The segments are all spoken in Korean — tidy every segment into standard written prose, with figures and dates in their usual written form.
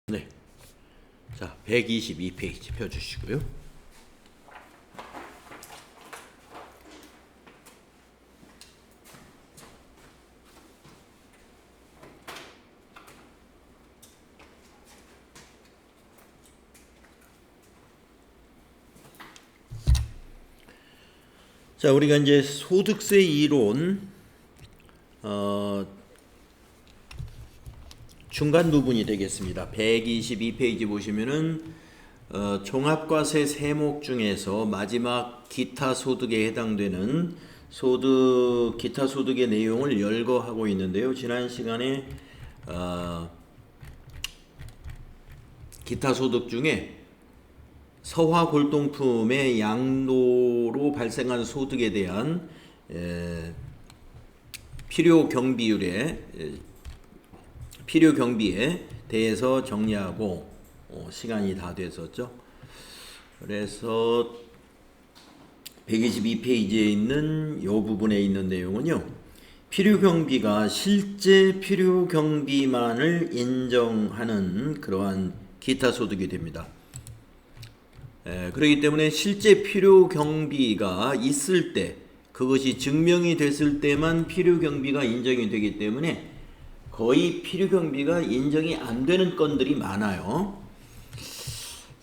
네. 자, 122페이지 펴주시고요. 자, 우리가 이제 소득세 이론 중간 부분이 되겠습니다. 122페이지 보시면은 종합과세 세목 중에서 마지막 기타 소득에 해당되는 기타 소득의 내용을 열거하고 있는데요. 지난 시간에 기타 소득 중에 서화 골동품의 양도로 발생한 소득에 대한 필요 경비에 대해서 정리하고 시간이 다 됐었죠. 그래서 122페이지에 있는 이 부분에 있는 내용은요. 필요 경비가 실제 필요 경비만을 인정하는 그러한 기타 소득이 됩니다. 그렇기 때문에 실제 필요 경비가 있을 때, 그것이 증명이 됐을 때만 필요 경비가 인정이 되기 때문에 거의 필요 경비가 인정이 안 되는 건들이 많아요.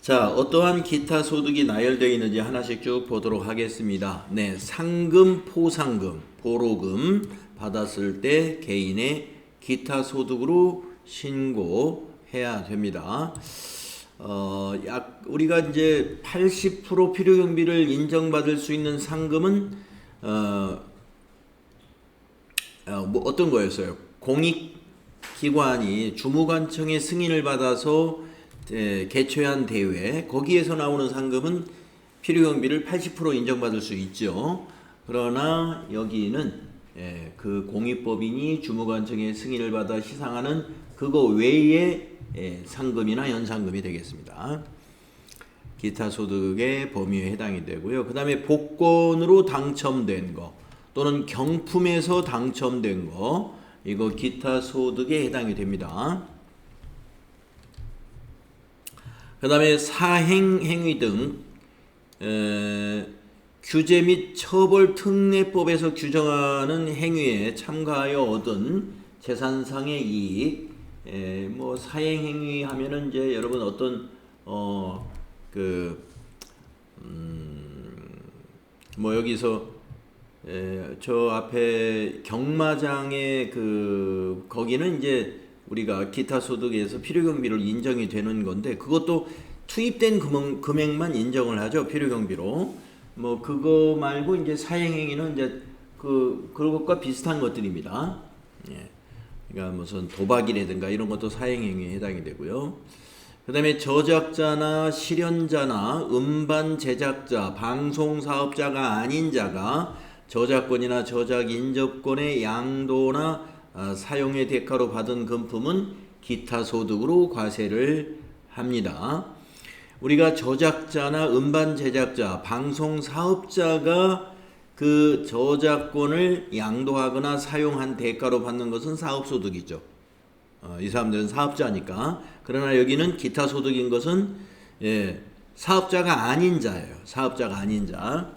자, 어떠한 기타 소득이 나열되어 있는지 하나씩 쭉 보도록 하겠습니다. 네, 상금, 포상금, 보로금 받았을 때 개인의 기타 소득으로 신고해야 됩니다. 우리가 이제 80% 필요 경비를 인정받을 수 있는 상금은 뭐 어떤 거였어요? 공익기관이 주무관청의 승인을 받아서 개최한 대회, 거기에서 나오는 상금은 필요 경비를 80% 인정받을 수 있죠. 그러나 여기는 그 공익법인이 주무관청의 승인을 받아 시상하는 그거 외에 상금이나 연상금이 되겠습니다. 기타 소득의 범위에 해당이 되고요. 그 다음에 복권으로 당첨된 거 또는 경품에서 당첨된 거, 이거 기타 소득에 해당이 됩니다. 그 다음에 사행 행위 등 규제 및 처벌 특례법에서 규정하는 행위에 참가하여 얻은 재산상의 이익, 뭐 사행 행위 하면은 이제 여러분 어떤 뭐 여기서 저 앞에 경마장의 거기는 이제 우리가 기타 소득에서 필요 경비를 인정이 되는 건데, 그것도 투입된 금액만 인정을 하죠. 필요 경비로. 뭐 그거 말고 이제 사행 행위는 이제 그것과 비슷한 것들입니다. 예. 그러니까 무슨 도박이라든가 이런 것도 사행행위에 해당이 되고요. 그 다음에 저작자나 실현자나 음반 제작자, 방송사업자가 아닌 자가 저작권이나 저작 인접권의 양도나 사용의 대가로 받은 금품은 기타 소득으로 과세를 합니다. 우리가 저작자나 음반 제작자, 방송사업자가 그 저작권을 양도하거나 사용한 대가로 받는 것은 사업소득이죠. 이 사람들은 사업자니까. 그러나 여기는 기타 소득인 것은 사업자가 아닌 자예요. 사업자가 아닌 자.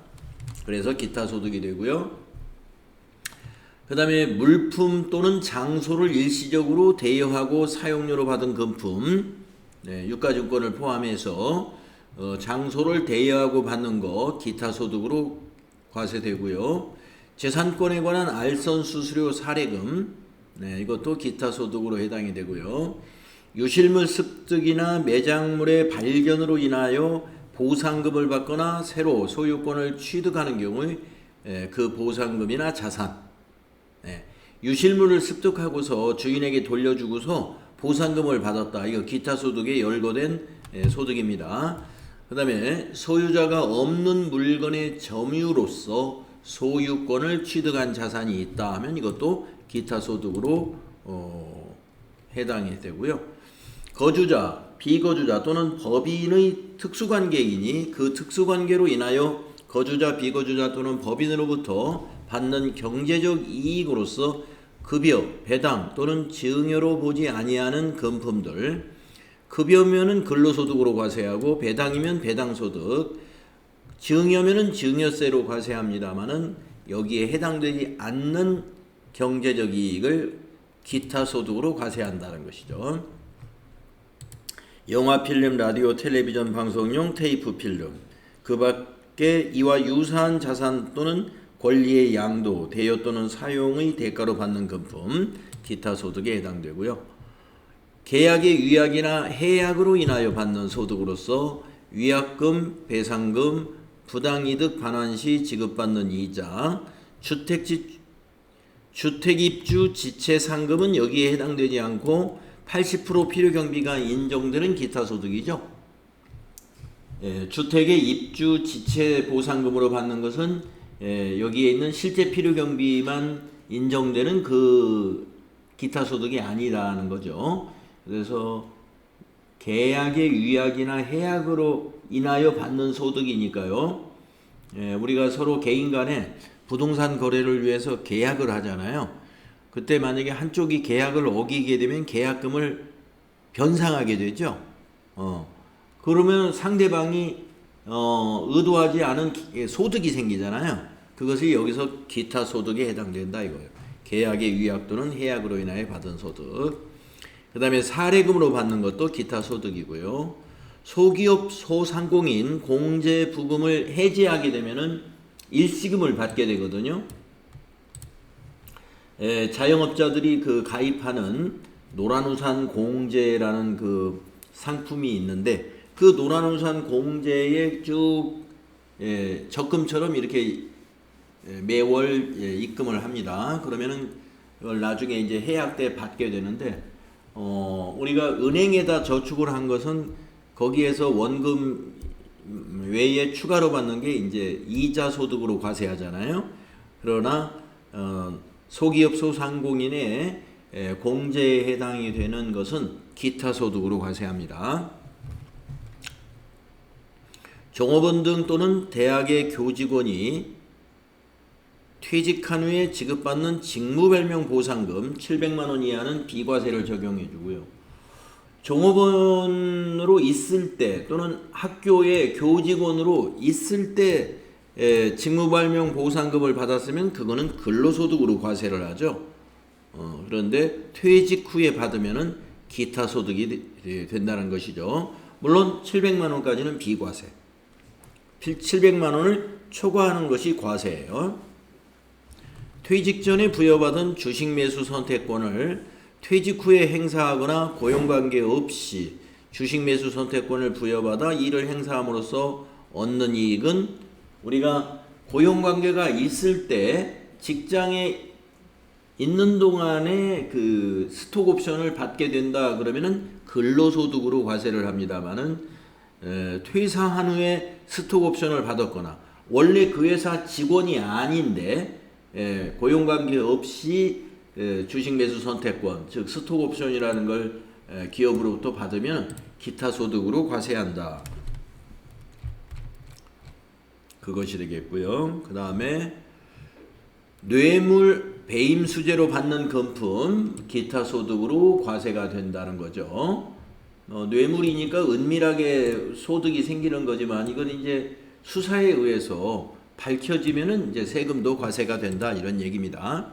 그래서 기타 소득이 되고요. 그 다음에 물품 또는 장소를 일시적으로 대여하고 사용료로 받은 금품, 유가증권을 포함해서 장소를 대여하고 받는 거 기타 소득으로 과세되고요. 재산권에 관한 알선 수수료 사례금, 이것도 기타 소득으로 해당이 되고요. 유실물 습득이나 매장물의 발견으로 인하여 보상금을 받거나 새로 소유권을 취득하는 경우에 그 보상금이나 자산, 유실물을 습득하고서 주인에게 돌려주고서 보상금을 받았다. 이거 기타 소득에 열거된 소득입니다. 그 다음에 소유자가 없는 물건의 점유로서 소유권을 취득한 자산이 있다 하면 이것도 기타 소득으로 해당이 되고요. 거주자, 비거주자 또는 법인의 특수관계이니 그 특수관계로 인하여 거주자, 비거주자 또는 법인으로부터 받는 경제적 이익으로서 급여, 배당 또는 증여로 보지 아니하는 금품들, 급여면은 근로소득으로 과세하고 배당이면 배당소득, 증여면은 증여세로 과세합니다만은 여기에 해당되지 않는 경제적 이익을 기타 소득으로 과세한다는 것이죠. 영화, 필름, 라디오, 텔레비전 방송용 테이프 필름, 그 밖에 이와 유사한 자산 또는 권리의 양도, 대여 또는 사용의 대가로 받는 금품, 기타 소득에 해당되고요. 계약의 위약이나 해약으로 인하여 받는 소득으로서 위약금, 배상금, 부당이득 반환 시 지급받는 이자, 주택입주 지체 상금은 여기에 해당되지 않고 80% 필요경비가 인정되는 기타 소득이죠. 주택의 입주 지체 보상금으로 받는 것은 여기에 있는 실제 필요경비만 인정되는 그 기타 소득이 아니라는 거죠. 그래서 계약의 위약이나 해약으로 인하여 받는 소득이니까요. 우리가 서로 개인 간에 부동산 거래를 위해서 계약을 하잖아요. 그때 만약에 한쪽이 계약을 어기게 되면 계약금을 변상하게 되죠. 그러면 상대방이 의도하지 않은 소득이 생기잖아요. 그것이 여기서 기타 소득에 해당된다 이거예요. 계약의 위약 또는 해약으로 인하여 받은 소득. 그 다음에 사례금으로 받는 것도 기타 소득이고요. 소기업 소상공인 공제 부금을 해지하게 되면은 일시금을 받게 되거든요. 자영업자들이 그 가입하는 노란우산 공제라는 그 상품이 있는데 그 노란우산 공제에 쭉 적금처럼 이렇게 매월 입금을 합니다. 그러면은 이걸 나중에 이제 해약 때 받게 되는데 우리가 은행에다 저축을 한 것은 거기에서 원금 외에 추가로 받는 게 이제 이자 소득으로 과세하잖아요. 그러나 소기업 소상공인의 공제에 해당이 되는 것은 기타 소득으로 과세합니다. 종업원 등 또는 대학의 교직원이 퇴직한 후에 지급받는 직무별명 보상금 700만 원 이하는 비과세를 적용해 주고요. 종업원으로 있을 때 또는 학교의 교직원으로 있을 때 직무별명 보상금을 받았으면 그거는 근로소득으로 과세를 하죠. 그런데 퇴직 후에 받으면은 기타 소득이 된다는 것이죠. 물론 700만 원까지는 비과세. 700만 원을 초과하는 것이 과세예요. 퇴직 전에 부여받은 주식 매수 선택권을 퇴직 후에 행사하거나 고용관계 없이 주식 매수 선택권을 부여받아 이를 행사함으로써 얻는 이익은 우리가 고용관계가 있을 때 직장에 있는 동안에 그 스톡 옵션을 받게 된다 그러면은 근로소득으로 과세를 합니다만은 퇴사한 후에 스톡 옵션을 받았거나 원래 그 회사 직원이 아닌데 고용관계 없이 주식 매수 선택권, 즉 스톡 옵션이라는 걸 기업으로부터 받으면 기타 소득으로 과세한다. 그것이 되겠고요. 그 다음에 뇌물 배임 수재로 받는 금품 기타 소득으로 과세가 된다는 거죠. 뇌물이니까 은밀하게 소득이 생기는 거지만 이건 이제 수사에 의해서 밝혀지면은 이제 세금도 과세가 된다 이런 얘기입니다.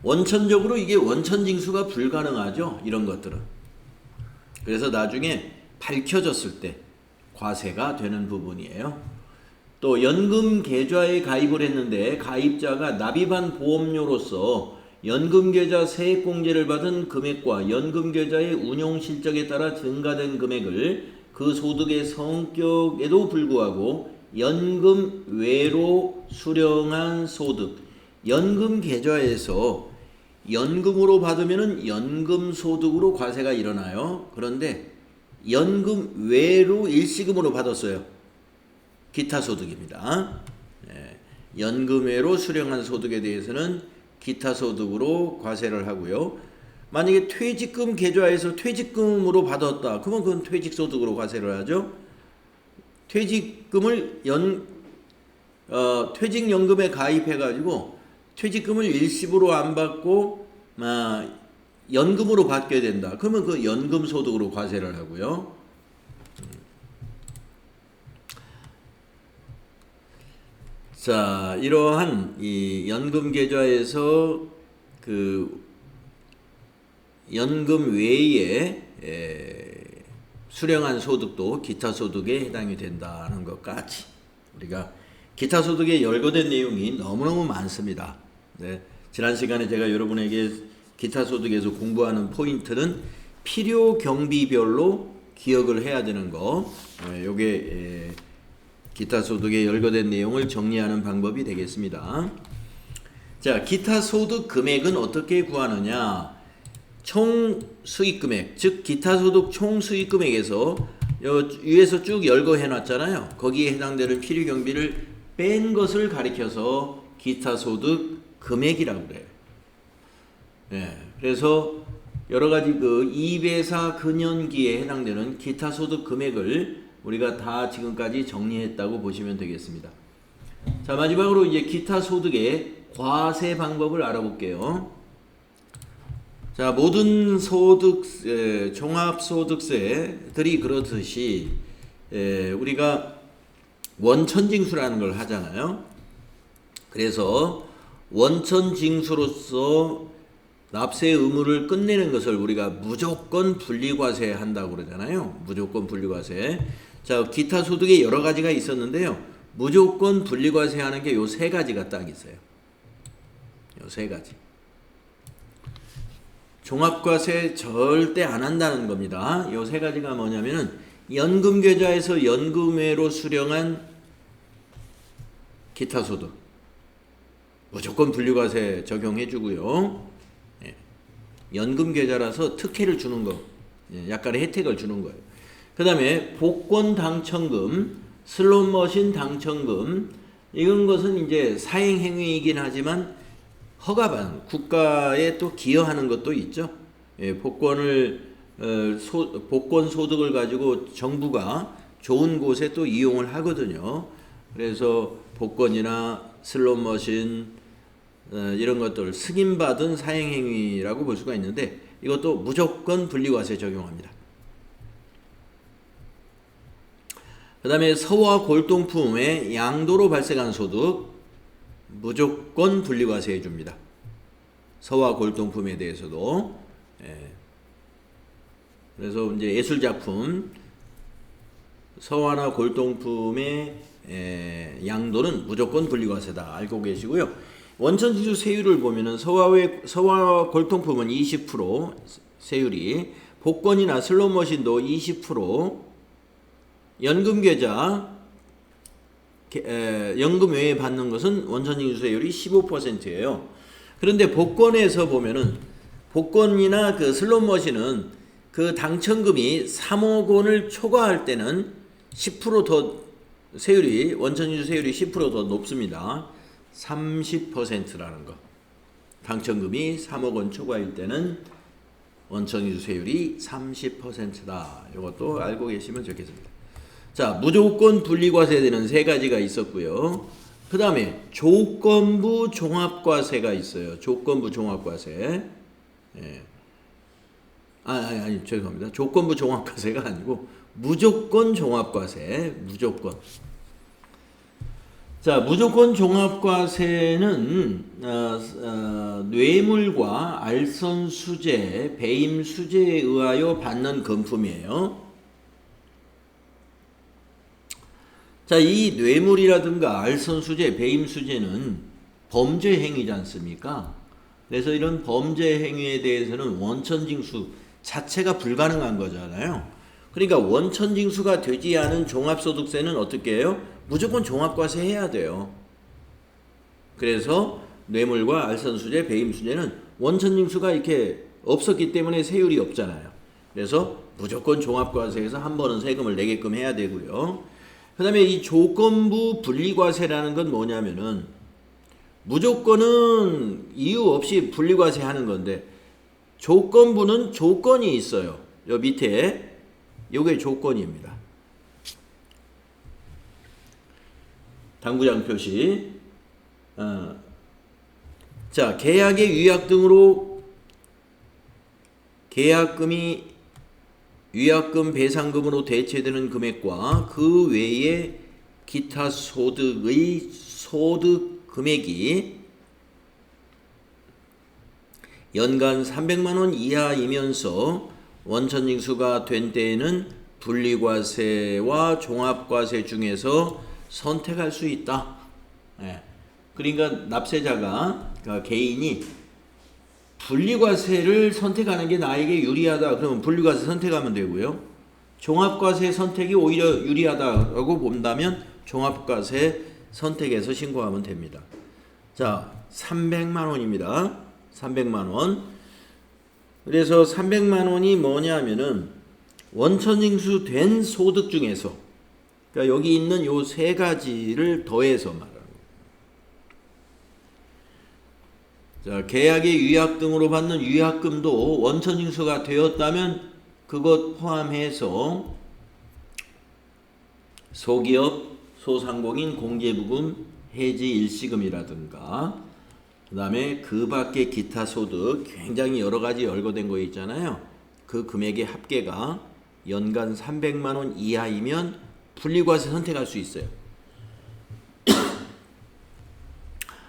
원천적으로 이게 원천징수가 불가능하죠. 이런 것들은. 그래서 나중에 밝혀졌을 때 과세가 되는 부분이에요. 또 연금 계좌에 가입을 했는데 가입자가 납입한 보험료로서 연금 계좌 세액공제를 받은 금액과 연금 계좌의 운용 실적에 따라 증가된 금액을 그 소득의 성격에도 불구하고 연금 외로 수령한 소득, 연금 계좌에서 연금으로 받으면은 연금 소득으로 과세가 일어나요. 그런데 연금 외로 일시금으로 받았어요. 기타 소득입니다. 연금 외로 수령한 소득에 대해서는 기타 소득으로 과세를 하고요. 만약에 퇴직금 계좌에서 퇴직금으로 받았다. 그러면 그건 퇴직소득으로 과세를 하죠. 퇴직금을 퇴직연금에 가입해가지고 퇴직금을 일시불로 안 받고 연금으로 받게 된다. 그러면 그 연금 소득으로 과세를 하고요. 자, 이러한 이 연금 계좌에서 그 연금 외에 수령한 소득도 기타 소득에 해당이 된다는 것까지 우리가 기타 소득에 열거된 내용이 너무너무 많습니다. 네, 지난 시간에 제가 여러분에게 기타 소득에서 공부하는 포인트는 필요 경비별로 기억을 해야 되는 거, 요게 기타 소득에 열거된 내용을 정리하는 방법이 되겠습니다. 자, 기타 소득 금액은 어떻게 구하느냐? 총 수익 금액, 즉 기타 소득 총 수익 금액에서 위에서 쭉 열거해 놨잖아요. 거기에 해당되는 필요 경비를 뺀 것을 가리켜서 기타 소득 금액이라고 그래요. 예, 그래서 여러 가지 그 2배사 근연기에 해당되는 기타 소득 금액을 우리가 다 지금까지 정리했다고 보시면 되겠습니다. 자, 마지막으로 이제 기타 소득의 과세 방법을 알아볼게요. 자, 모든 소득, 종합소득세들이 그렇듯이 우리가 원천징수라는 걸 하잖아요. 그래서 원천징수로서 납세 의무를 끝내는 것을 우리가 무조건 분리과세 한다고 그러잖아요. 무조건 분리과세. 자, 기타 소득에 여러 가지가 있었는데요. 무조건 분리과세 하는 게 요 세 가지가 딱 있어요. 요 세 가지. 종합과세 절대 안 한다는 겁니다. 요 세 가지가 뭐냐면은 연금계좌에서 연금외로 수령한 기타 소득 무조건 분리과세 적용해 주고요. 연금계좌라서 특혜를 주는 거, 약간의 혜택을 주는 거예요. 그 다음에 복권 당첨금, 슬롯머신 당첨금, 이런 것은 이제 사행행위이긴 하지만 허가받은, 국가에 또 기여하는 것도 있죠. 복권 소득을 가지고 정부가 좋은 곳에 또 이용을 하거든요. 그래서 복권이나 슬롯머신 이런 것들 승인받은 사행행위라고 볼 수가 있는데 이것도 무조건 분리과세 적용합니다. 그 다음에 서와 골동품의 양도로 발생한 소득 무조건 분리과세 해줍니다. 서와 골동품에 대해서도. 그래서 이제 예술작품 서화나 골동품의 양도는 무조건 분리과세다 알고 계시고요. 원천징수 세율을 보면은 서화 골동품은 20% 세율이, 복권이나 슬롯머신도 20%, 연금계좌 연금 외에 받는 것은 원천징수 세율이 15%예요. 그런데 복권에서 보면은 복권이나 그 슬롯머신은 그 당첨금이 3억 원을 초과할 때는 10% 세율이 원천징수 세율이 10% 더 높습니다. 30%라는 거. 당첨금이 3억 원 초과일 때는 원천징수 세율이 30%다. 이것도 알고 계시면 좋겠습니다. 자, 무조건 분리과세되는 세 가지가 있었고요. 그 다음에 조건부 종합과세가 있어요. 조건부 종합과세. 아니, 죄송합니다. 조건부 종합과세가 아니고 무조건 종합과세. 무조건. 자, 무조건 종합과세는 뇌물과 알선수재, 배임수재에 의하여 받는 금품이에요. 자, 이 뇌물이라든가 알선수재, 배임수재는 범죄 행위지 않습니까? 그래서 이런 범죄 행위에 대해서는 원천징수 자체가 불가능한 거잖아요. 그러니까 원천징수가 되지 않은 종합소득세는 어떻게 해요? 무조건 종합과세 해야 돼요. 그래서 뇌물과 알선수재, 배임수재는 원천징수가 이렇게 없었기 때문에 세율이 없잖아요. 그래서 무조건 종합과세에서 한 번은 세금을 내게끔 해야 되고요. 그 다음에 이 조건부 분리과세라는 건 뭐냐면은 무조건은 이유 없이 분리과세 하는 건데 조건부는 조건이 있어요. 요 밑에 요게 조건입니다. 당구장 표시. 자, 계약의 위약 등으로 계약금이 위약금 배상금으로 대체되는 금액과 그 외에 기타 소득의 소득 금액이 연간 300만 원 이하이면서 원천징수가 된 때에는 분리과세와 종합과세 중에서 선택할 수 있다. 예. 그러니까 납세자가, 그러니까 개인이 분리과세를 선택하는 게 나에게 유리하다. 그러면 분리과세 선택하면 되고요. 종합과세 선택이 오히려 유리하다고 본다면 종합과세 선택해서 신고하면 됩니다. 자, 300만 원입니다. 300만 원. 그래서 300만 원이 뭐냐면은 원천징수 된 소득 중에서, 그러니까 여기 있는 요 세 가지를 더해서 말합니다. 자, 계약의 위약 등으로 받는 위약금도 원천징수가 되었다면 그것 포함해서 소기업, 소상공인 공제부금, 해지 일시금이라든가 그 다음에 그 밖에 기타 소득 굉장히 여러 가지 열거된 거 있잖아요. 그 금액의 합계가 연간 300만 원 이하이면 분리과세 선택할 수 있어요.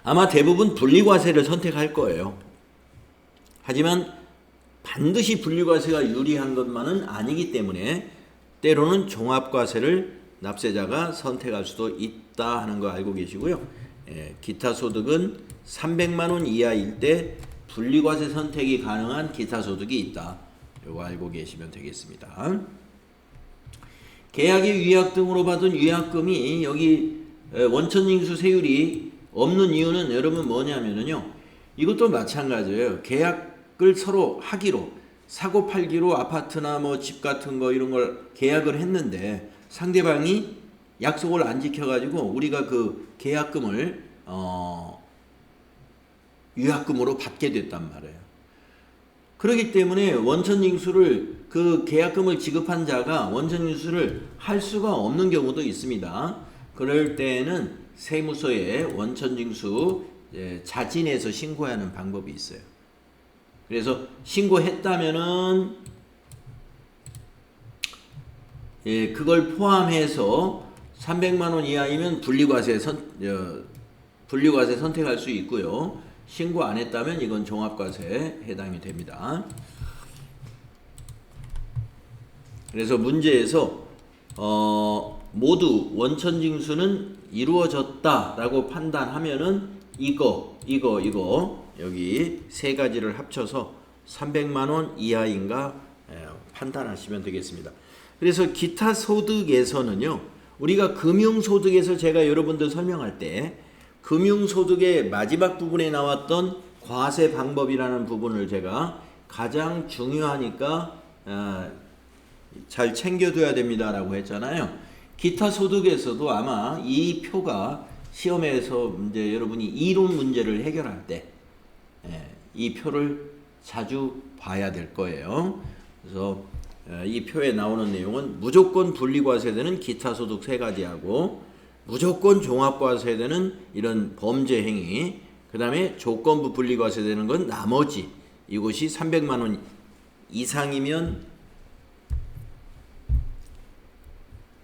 아마 대부분 분리과세를 선택할 거예요. 하지만 반드시 분리과세가 유리한 것만은 아니기 때문에 때로는 종합과세를 납세자가 선택할 수도 있다 하는 거 알고 계시고요. 기타 소득은 300만 원 이하일 때 분리과세 선택이 가능한 기타 소득이 있다. 이거 알고 계시면 되겠습니다. 계약의 위약 등으로 받은 위약금이 여기 원천징수 세율이 없는 이유는 여러분 뭐냐면요. 이것도 마찬가지예요. 계약을 서로 하기로, 사고 팔기로 아파트나 뭐 집 같은 거 이런 걸 계약을 했는데 상대방이 약속을 안 지켜가지고 우리가 그 계약금을 위약금으로 받게 됐단 말이에요. 그렇기 때문에 원천징수를, 그 계약금을 지급한 자가 원천징수를 할 수가 없는 경우도 있습니다. 그럴 때는 세무서에 원천징수 자진해서 신고해야 하는 방법이 있어요. 그래서 신고했다면은 그걸 포함해서 300만 원 이하이면 분리과세 선택할 수 있고요. 신고 안 했다면 이건 종합과세에 해당이 됩니다. 그래서 문제에서 모두 원천징수는 이루어졌다라고 판단하면은 이거 여기 세 가지를 합쳐서 300만 원 이하인가 판단하시면 되겠습니다. 그래서 기타 소득에서는요, 우리가 금융소득에서 제가 여러분들 설명할 때 금융소득의 마지막 부분에 나왔던 과세 방법이라는 부분을 제가 가장 중요하니까 잘 챙겨둬야 됩니다라고 했잖아요. 기타 소득에서도 아마 이 표가 시험에서 이제 여러분이 이론 문제를 해결할 때 이 표를 자주 봐야 될 거예요. 그래서 이 표에 나오는 내용은 무조건 분리과세되는 기타 소득 세 가지하고 무조건 종합과세되는 이런 범죄 행위, 그 다음에 조건부 분리과세되는 건 나머지, 이것이 300만 원 이상이면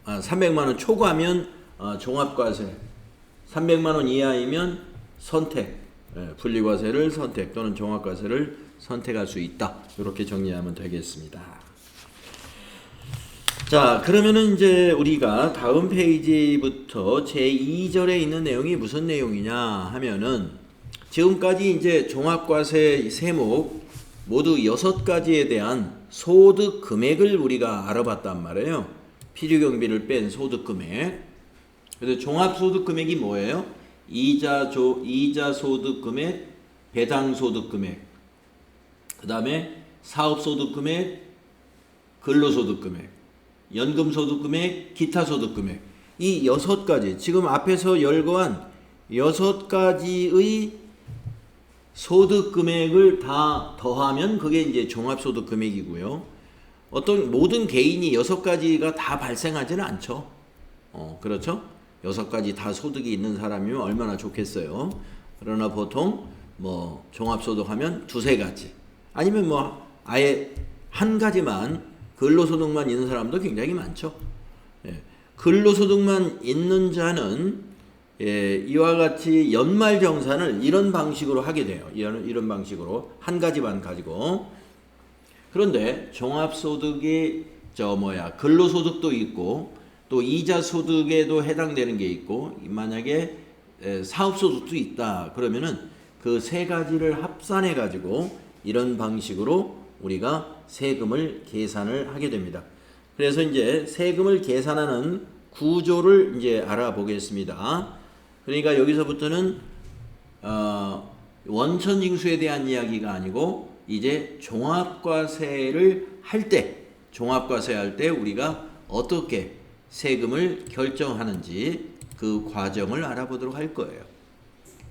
300만 원 초과면 종합과세, 300만 원 이하이면 선택, 분리과세를 선택 또는 종합과세를 선택할 수 있다. 이렇게 정리하면 되겠습니다. 자, 그러면은 이제 우리가 다음 페이지부터 제2절에 있는 내용이 무슨 내용이냐 하면은 지금까지 이제 종합과세 세목 모두 6가지에 대한 소득 금액을 우리가 알아봤단 말이에요. 필요경비를 뺀 소득 금액. 그래서 종합소득 금액이 뭐예요? 이자 소득 금액, 배당 소득 금액, 그 다음에 사업소득 금액, 근로소득 금액, 연금소득 금액, 기타 소득 금액. 이 6가지, 지금 앞에서 열거한 6가지의 소득 금액을 다 더하면 그게 이제 종합소득 금액이고요. 어떤 모든 개인이 6가지가 다 발생하지는 않죠. 그렇죠? 6가지 다 소득이 있는 사람이면 얼마나 좋겠어요. 그러나 보통 뭐 종합소득 하면 2-3가지, 아니면 뭐 아예 한 가지만 근로소득만 있는 사람도 굉장히 많죠. 예, 근로소득만 있는 자는 이와 같이 연말정산을 이런 방식으로 하게 돼요. 이런 방식으로 한 가지만 가지고. 그런데 종합소득이 근로소득도 있고 또 이자소득에도 해당되는 게 있고 만약에 사업소득도 있다 그러면은 그 세 가지를 합산해 가지고 이런 방식으로 우리가 세금을 계산을 하게 됩니다. 그래서 이제 세금을 계산하는 구조를 이제 알아보겠습니다. 그러니까 여기서부터는 원천징수에 대한 이야기가 아니고 이제 종합과세를 할 때 우리가 어떻게 세금을 결정하는지 그 과정을 알아보도록 할 거예요.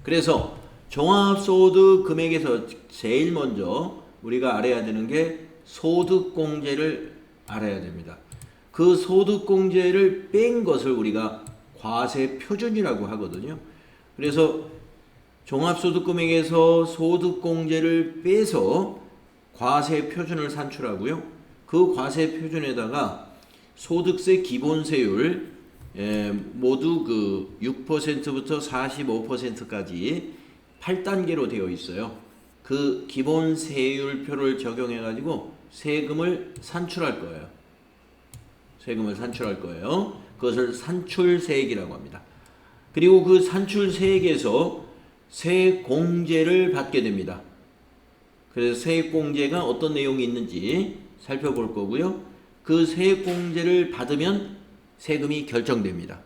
그래서 종합소득 금액에서 제일 먼저 우리가 알아야 되는 게 소득공제를 알아야 됩니다. 그 소득공제를 뺀 것을 우리가 과세표준이라고 하거든요. 그래서 종합소득금액에서 소득공제를 빼서 과세표준을 산출하고요. 그 과세표준에다가 소득세 기본세율 모두 그 6%부터 45%까지 8단계로 되어 있어요. 그 기본세율표를 적용해 가지고 세금을 산출할 거예요. 그것을 산출세액이라고 합니다. 그리고 그 산출세액에서 세공제를 받게 됩니다. 그래서 세액공제가 어떤 내용이 있는지 살펴볼 거고요. 그 세액공제를 받으면 세금이 결정됩니다.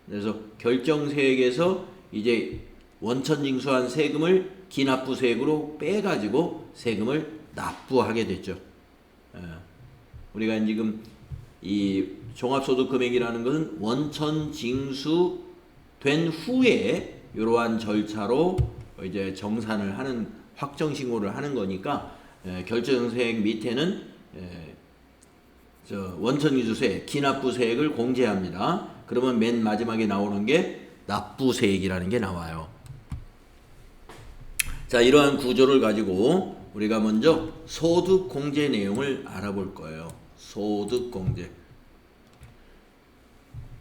그래서 결정세액에서 이제 원천징수한 세금을 기납부세액으로 빼가지고 세금을 납부하게 됐죠. 우리가 지금 이 종합소득금액이라는 것은 원천징수된 후에 이러한 절차로 이제 정산을 하는 확정신고를 하는 거니까 결정세액 밑에는 원천징수세, 기납부세액을 공제합니다. 그러면 맨 마지막에 나오는 게 납부세액이라는 게 나와요. 자, 이러한 구조를 가지고 우리가 먼저 소득공제 내용을 알아볼 거예요. 소득공제.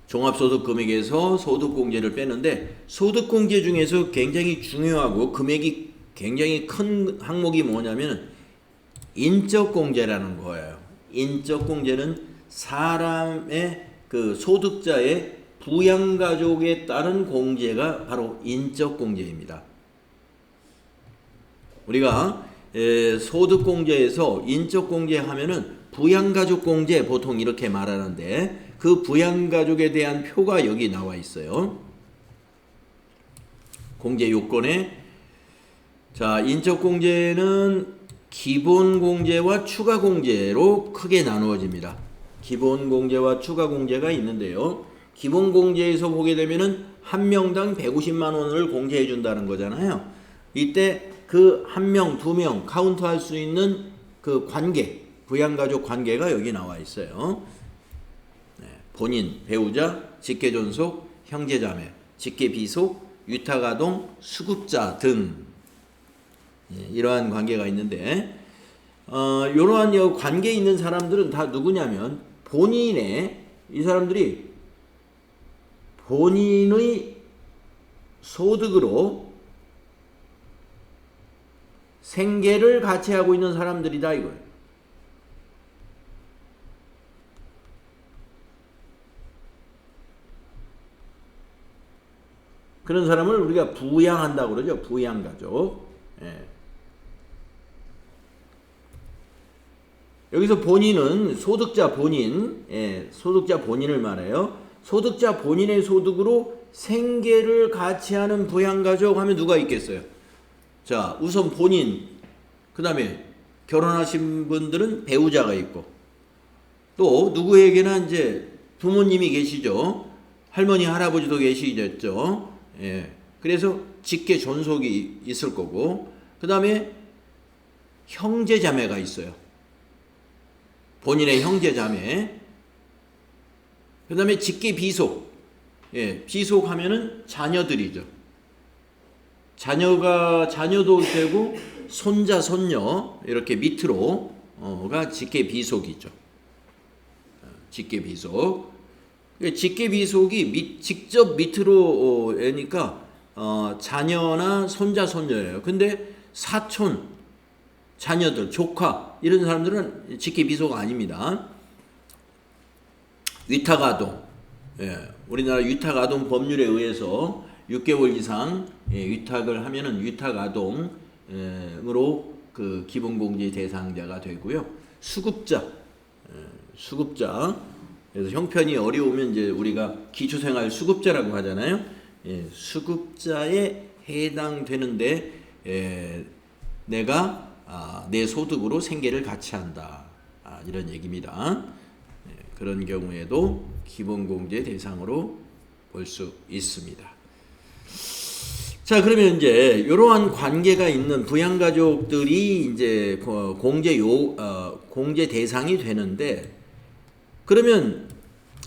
종합소득금액에서 소득공제를 빼는데 소득공제 중에서 굉장히 중요하고 금액이 굉장히 큰 항목이 뭐냐면 인적공제라는 거예요. 인적공제는 사람의 그 소득자의 부양가족에 따른 공제가 바로 인적공제입니다. 우리가 소득공제에서 인적공제 하면은 부양가족공제 보통 이렇게 말하는데 그 부양가족에 대한 표가 여기 나와 있어요. 공제 요건에 자, 인적공제는 기본공제와 추가공제로 크게 나누어집니다. 기본공제와 추가공제가 있는데요. 기본공제에서 보게 되면은 한 명당 150만 원을 공제해 준다는 거잖아요. 이때 그 한 명, 두 명 카운트할 수 있는 그 관계, 부양가족 관계가 여기 나와 있어요. 본인, 배우자, 직계존속, 형제자매, 직계비속, 위탁아동, 수급자 등 이러한 관계가 있는데 이러한 관계에 있는 사람들은 다 누구냐면 이 사람들이 본인의 소득으로 생계를 같이 하고 있는 사람들이다 이거예요. 그런 사람을 우리가 부양한다고 그러죠. 부양가족. 여기서 본인은 소득자 본인, 소득자 본인을 말해요. 소득자 본인의 소득으로 생계를 같이 하는 부양가족 하면 누가 있겠어요? 자, 우선 본인, 그 다음에 결혼하신 분들은 배우자가 있고, 또 누구에게나 이제 부모님이 계시죠. 할머니, 할아버지도 계시겠죠. 그래서 직계 존속이 있을 거고, 그 다음에 형제 자매가 있어요. 본인의 형제 자매. 그 다음에 직계 비속. 비속 하면은 자녀들이죠. 자녀도 되고 손자, 손녀 이렇게 밑으로 가 직계비속이죠. 직계비속. 직계비속이 직접 밑으로 애니까 자녀나 손자 손녀예요. 근데 사촌, 자녀들, 조카 이런 사람들은 직계비속 아닙니다. 위탁아동, 우리나라 위탁아동 법률에 의해서 6개월 이상 위탁을 하면은 위탁아동으로 그 기본공제 대상자가 되고요. 수급자, 그래서 형편이 어려우면 이제 우리가 기초생활 수급자라고 하잖아요. 수급자에 해당되는데 내가 내 소득으로 생계를 같이 한다. 이런 얘기입니다. 그런 경우에도 기본공제 대상으로 볼 수 있습니다. 자, 그러면 이제 이러한 관계가 있는 부양가족들이 이제 공제 대상이 되는데, 그러면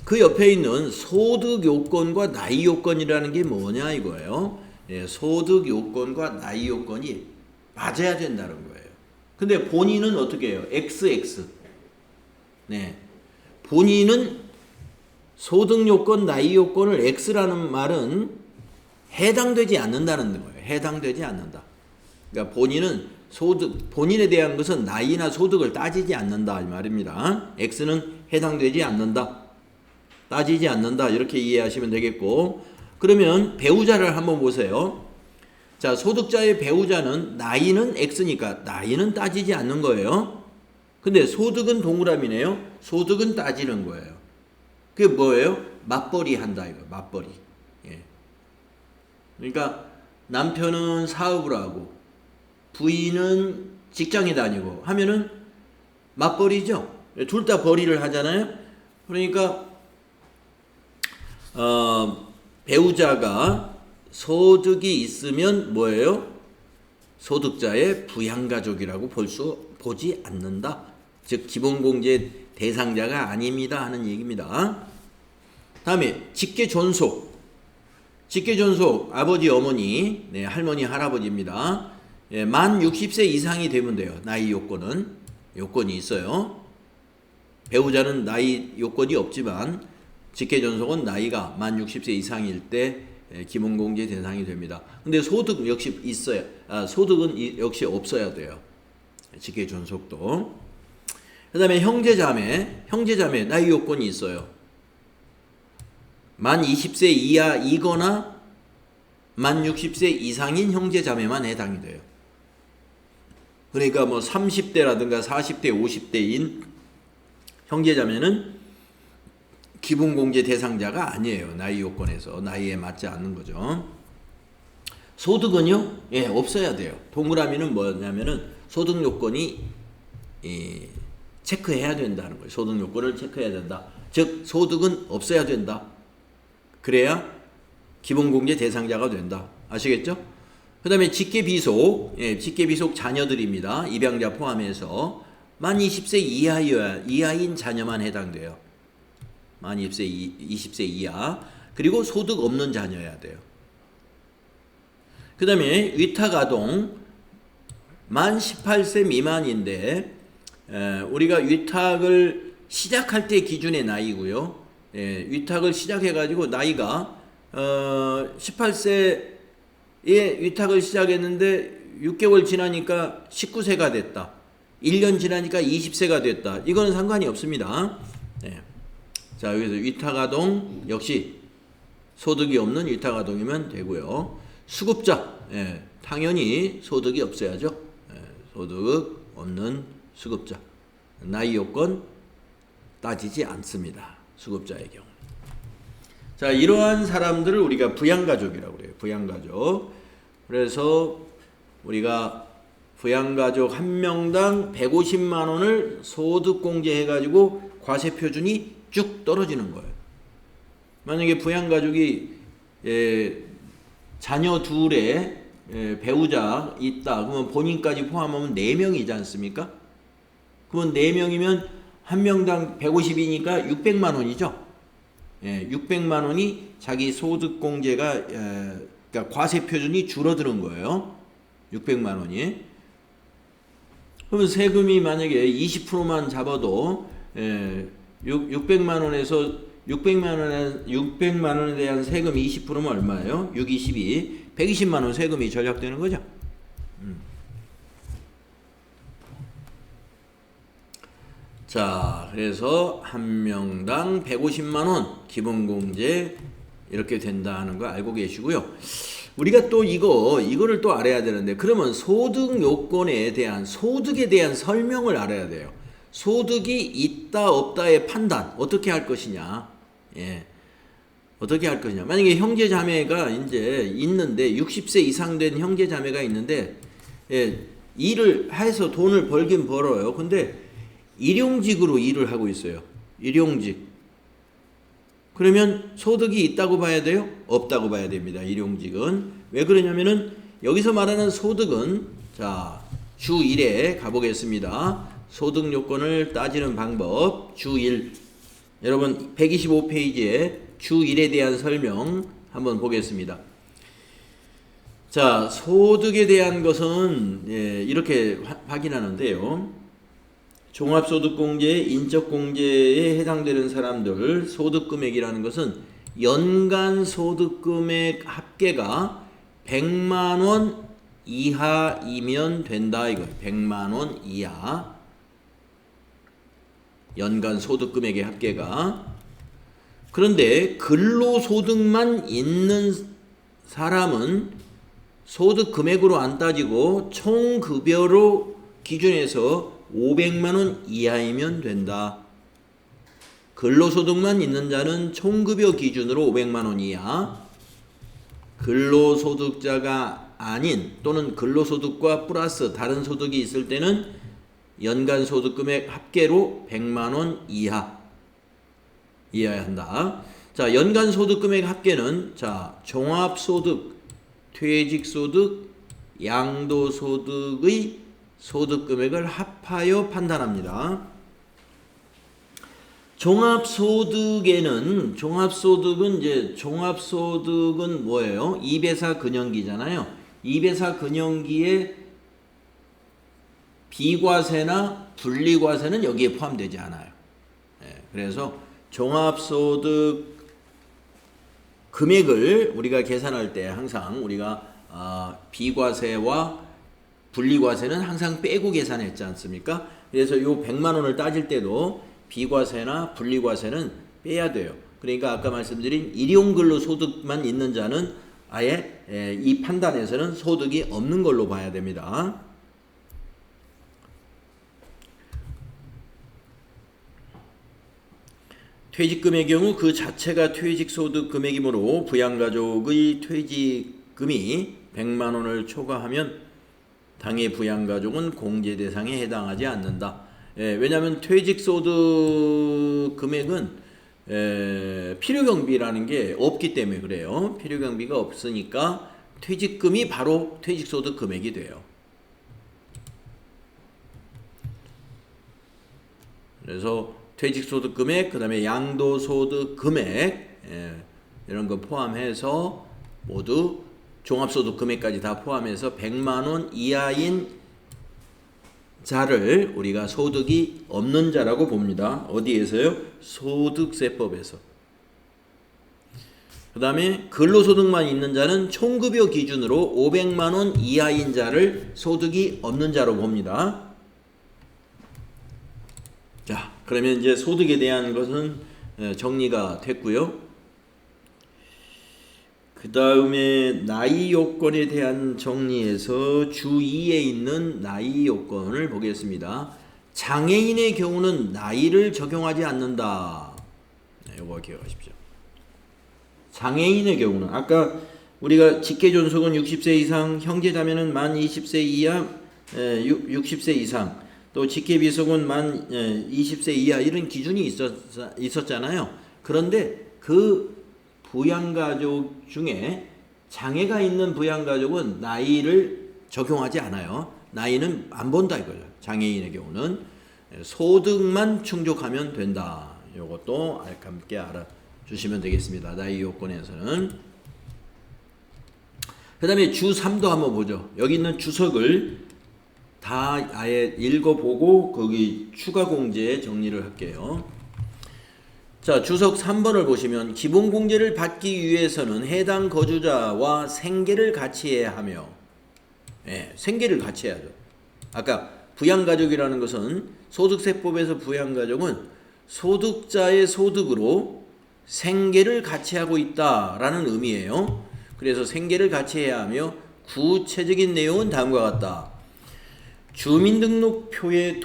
그 옆에 있는 소득 요건과 나이 요건이라는 게 뭐냐 이거예요. 소득 요건과 나이 요건이 맞아야 된다는 거예요. 근데 본인은 어떻게 해요? XX. 본인은 소득 요건, 나이 요건을 X라는 말은 해당되지 않는다는 거예요. 해당되지 않는다. 그러니까 본인은 본인에 대한 것은 나이나 소득을 따지지 않는다 이 말입니다. X는 해당되지 않는다. 따지지 않는다. 이렇게 이해하시면 되겠고, 그러면 배우자를 한번 보세요. 자, 소득자의 배우자는 나이는 X니까 나이는 따지지 않는 거예요. 근데 소득은 동그라미네요. 소득은 따지는 거예요. 그게 뭐예요? 맞벌이 한다 이거. 맞벌이. 그러니까 남편은 사업을 하고 부인은 직장에 다니고 하면은 맞벌이죠. 둘 다 벌이를 하잖아요. 그러니까 배우자가 소득이 있으면 뭐예요? 소득자의 부양가족이라고 보지 않는다. 즉 기본공제 대상자가 아닙니다 하는 얘기입니다. 다음에 직계존속. 직계존속 아버지 어머니, 할머니 할아버지입니다. 만 60세 이상이 되면 돼요. 나이 요건이 있어요. 배우자는 나이 요건이 없지만 직계존속은 나이가 만 60세 이상일 때 기본공제 대상이 됩니다. 근데 소득 역시 소득은 역시 없어야 돼요. 직계존속도. 그 다음에 형제자매 나이 요건이 있어요. 만 20세 이하이거나 만 60세 이상인 형제자매만 해당이 돼요. 그러니까 뭐 30대라든가 40대, 50대인 형제자매는 기본공제 대상자가 아니에요. 나이 요건에서. 나이에 맞지 않는 거죠. 소득은요? 없어야 돼요. 동그라미는 뭐냐면은 소득 요건이 체크해야 된다는 거예요. 소득 요건을 체크해야 된다. 즉 소득은 없어야 된다. 그래야 기본공제 대상자가 된다. 아시겠죠? 그 다음에 직계비속, 직계비속 자녀들입니다. 입양자 포함해서 만 20세 이하인 자녀만 해당돼요. 만 20세 이하. 그리고 소득 없는 자녀여야 돼요. 그 다음에 위탁아동 만 18세 미만인데 우리가 위탁을 시작할 때 기준의 나이고요. 위탁을 시작해가지고 나이가 18세에 위탁을 시작했는데 6개월 지나니까 19세가 됐다. 1년 지나니까 20세가 됐다. 이거는 상관이 없습니다. 자, 여기서 위탁아동 역시 소득이 없는 위탁아동이면 되고요. 수급자, 당연히 소득이 없어야죠. 소득 없는 수급자. 나이 요건 따지지 않습니다. 수급자의 경우. 자, 이러한 사람들을 우리가 부양가족이라고 그래요. 부양가족. 그래서 우리가 부양가족 한 명당 150만 원을 소득공제해가지고 과세표준이 쭉 떨어지는 거예요. 만약에 부양가족이 자녀 둘에 배우자 있다. 그러면 본인까지 포함하면 4명이지 않습니까? 그러면 4명이면 한 명당 150이니까 600만 원이죠. 600만 원이 자기 소득공제가 그러니까 과세표준이 줄어드는 거예요. 600만 원이. 그러면 세금이 만약에 20%만 잡아도 600만 원에서 600만 원에 대한 세금 20%면 얼마예요? 6, 22, 120만 원 세금이 절약되는 거죠. 자, 그래서 한 명당 150만 원 기본공제 이렇게 된다는 거 알고 계시고요. 우리가 또 이거를 또 알아야 되는데, 그러면 소득 요건에 대한, 소득에 대한 설명을 알아야 돼요. 소득이 있다 없다의 판단 어떻게 할 것이냐. 예. 어떻게 할 것이냐. 만약에 형제 자매가 이제 있는데 60세 이상 된 형제 자매가 있는데, 예, 일을 해서 돈을 벌긴 벌어요. 근데 일용직으로 일을 하고 있어요. 일용직. 그러면 소득이 있다고 봐야 돼요? 없다고 봐야 됩니다. 일용직은. 왜 그러냐면은 여기서 말하는 소득은, 자, 주 1에 가보겠습니다. 소득 요건을 따지는 방법, 주 1. 여러분 125페이지에 주 1에 대한 설명 한번 보겠습니다. 자, 소득에 대한 것은 이렇게 확인하는데요. 종합소득공제, 인적공제에 해당되는 사람들 소득금액이라는 것은 연간 소득금액 합계가 100만 원 이하이면 된다 이거예요. 100만 원 이하. 연간 소득금액의 합계가. 그런데 근로소득만 있는 사람은 소득금액으로 안 따지고 총급여로 기준해서 500만 원 이하이면 된다. 근로소득만 있는 자는 총급여 기준으로 500만 원 이하, 근로소득자가 아닌 또는 근로소득과 플러스 다른 소득이 있을 때는 연간 소득금액 합계로 100만 원 이하 이해해야 한다. 자, 연간 소득금액 합계는, 자, 종합소득, 퇴직소득, 양도소득의 소득금액을 합하여 판단합니다. 종합소득은 이제 종합소득은 뭐예요? 2배사 근영기잖아요. 2배사 근영기에 비과세나 분리과세는 여기에 포함되지 않아요. 그래서 종합소득 금액을 우리가 계산할 때 항상 우리가 비과세와 분리과세는 항상 빼고 계산했지 않습니까? 그래서 요 100만 원을 따질 때도 비과세나 분리과세는 빼야 돼요. 그러니까 아까 말씀드린 일용근로소득만 있는 자는 아예 이 판단에서는 소득이 없는 걸로 봐야 됩니다. 퇴직금의 경우 그 자체가 퇴직소득 금액이므로 부양가족의 퇴직금이 100만 원을 초과하면 당해 부양가족은 공제 대상에 해당하지 않는다. 왜냐하면 퇴직소득 금액은 필요경비라는 게 없기 때문에 그래요. 필요경비가 없으니까 퇴직금이 바로 퇴직소득 금액이 돼요. 그래서 퇴직소득 금액, 그 다음에 양도소득 금액, 이런 거 포함해서 모두 종합소득 금액까지 다 포함해서 100만 원 이하인 자를 우리가 소득이 없는 자라고 봅니다. 어디에서요? 소득세법에서. 그 다음에 근로소득만 있는 자는 총급여 기준으로 500만 원 이하인 자를 소득이 없는 자로 봅니다. 자, 그러면 이제 소득에 대한 것은 정리가 됐고요. 그 다음에 나이 요건에 대한 정리에서 주 2에 있는 나이 요건을 보겠습니다. 장애인의 경우는 나이를 적용하지 않는다. 이거 기억하십시오. 장애인의 경우는 아까 우리가 직계존속은 60세 이상, 형제자매는 만 20세 이하, 60세 이상, 또 직계비속은 만 20세 이하 이런 기준이 있었잖아요. 그런데 그 부양가족 중에 장애가 있는 부양가족은 나이를 적용하지 않아요. 나이는 안 본다 이거예요. 장애인의 경우는 소득만 충족하면 된다. 이것도 함께 알아주시면 되겠습니다. 나이 요건에서는. 그 다음에 주 3도 한번 보죠. 여기 있는 주석을 다 아예 읽어보고 거기 추가 공제 정리를 할게요. 자, 주석 3번을 보시면 기본공제를 받기 위해서는 해당 거주자와 생계를 같이 해야 하며, 생계를 같이 해야죠. 아까 부양가족이라는 것은 소득세법에서 부양가족은 소득자의 소득으로 생계를 같이 하고 있다라는 의미예요. 그래서 생계를 같이 해야 하며 구체적인 내용은 다음과 같다. 주민등록표의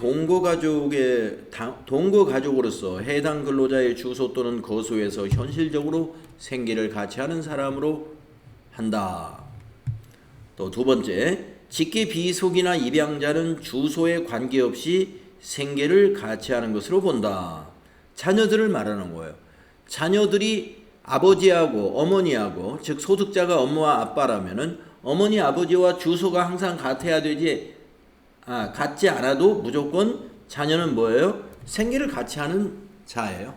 동거가족으로서 해당 근로자의 주소 또는 거소에서 현실적으로 생계를 같이 하는 사람으로 한다. 또 두 번째, 직계 비속이나 입양자는 주소에 관계없이 생계를 같이 하는 것으로 본다. 자녀들을 말하는 거예요. 자녀들이 아버지하고 어머니하고, 즉 소득자가 엄마와 아빠라면은 어머니 아버지와 주소가 항상 같아야 되지, 같지 않아도 무조건 자녀는 뭐예요? 생계를 같이 하는 자예요.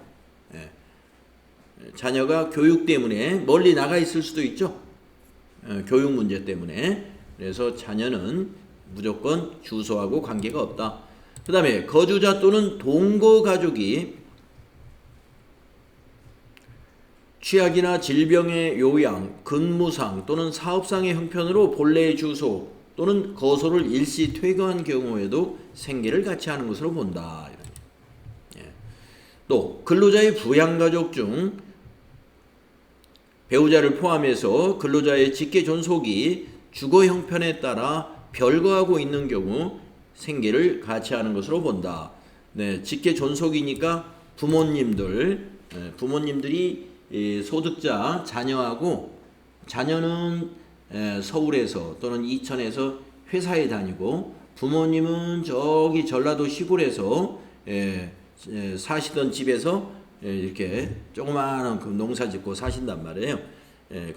자녀가 교육 때문에 멀리 나가 있을 수도 있죠. 교육 문제 때문에. 그래서 자녀는 무조건 주소하고 관계가 없다. 그 다음에 거주자 또는 동거가족이 취약이나 질병의 요양, 근무상 또는 사업상의 형편으로 본래의 주소 또는 거소를 일시 퇴거한 경우에도 생계를 같이 하는 것으로 본다. 또 근로자의 부양가족 중 배우자를 포함해서 근로자의 직계 존속이 주거 형편에 따라 별거하고 있는 경우 생계를 같이 하는 것으로 본다. 직계 존속이니까 부모님들이 소득자 자녀하고, 자녀는 서울에서 또는 이천에서 회사에 다니고 부모님은 저기 전라도 시골에서 사시던 집에서 이렇게 조그마한 그 농사 짓고 사신단 말이에요.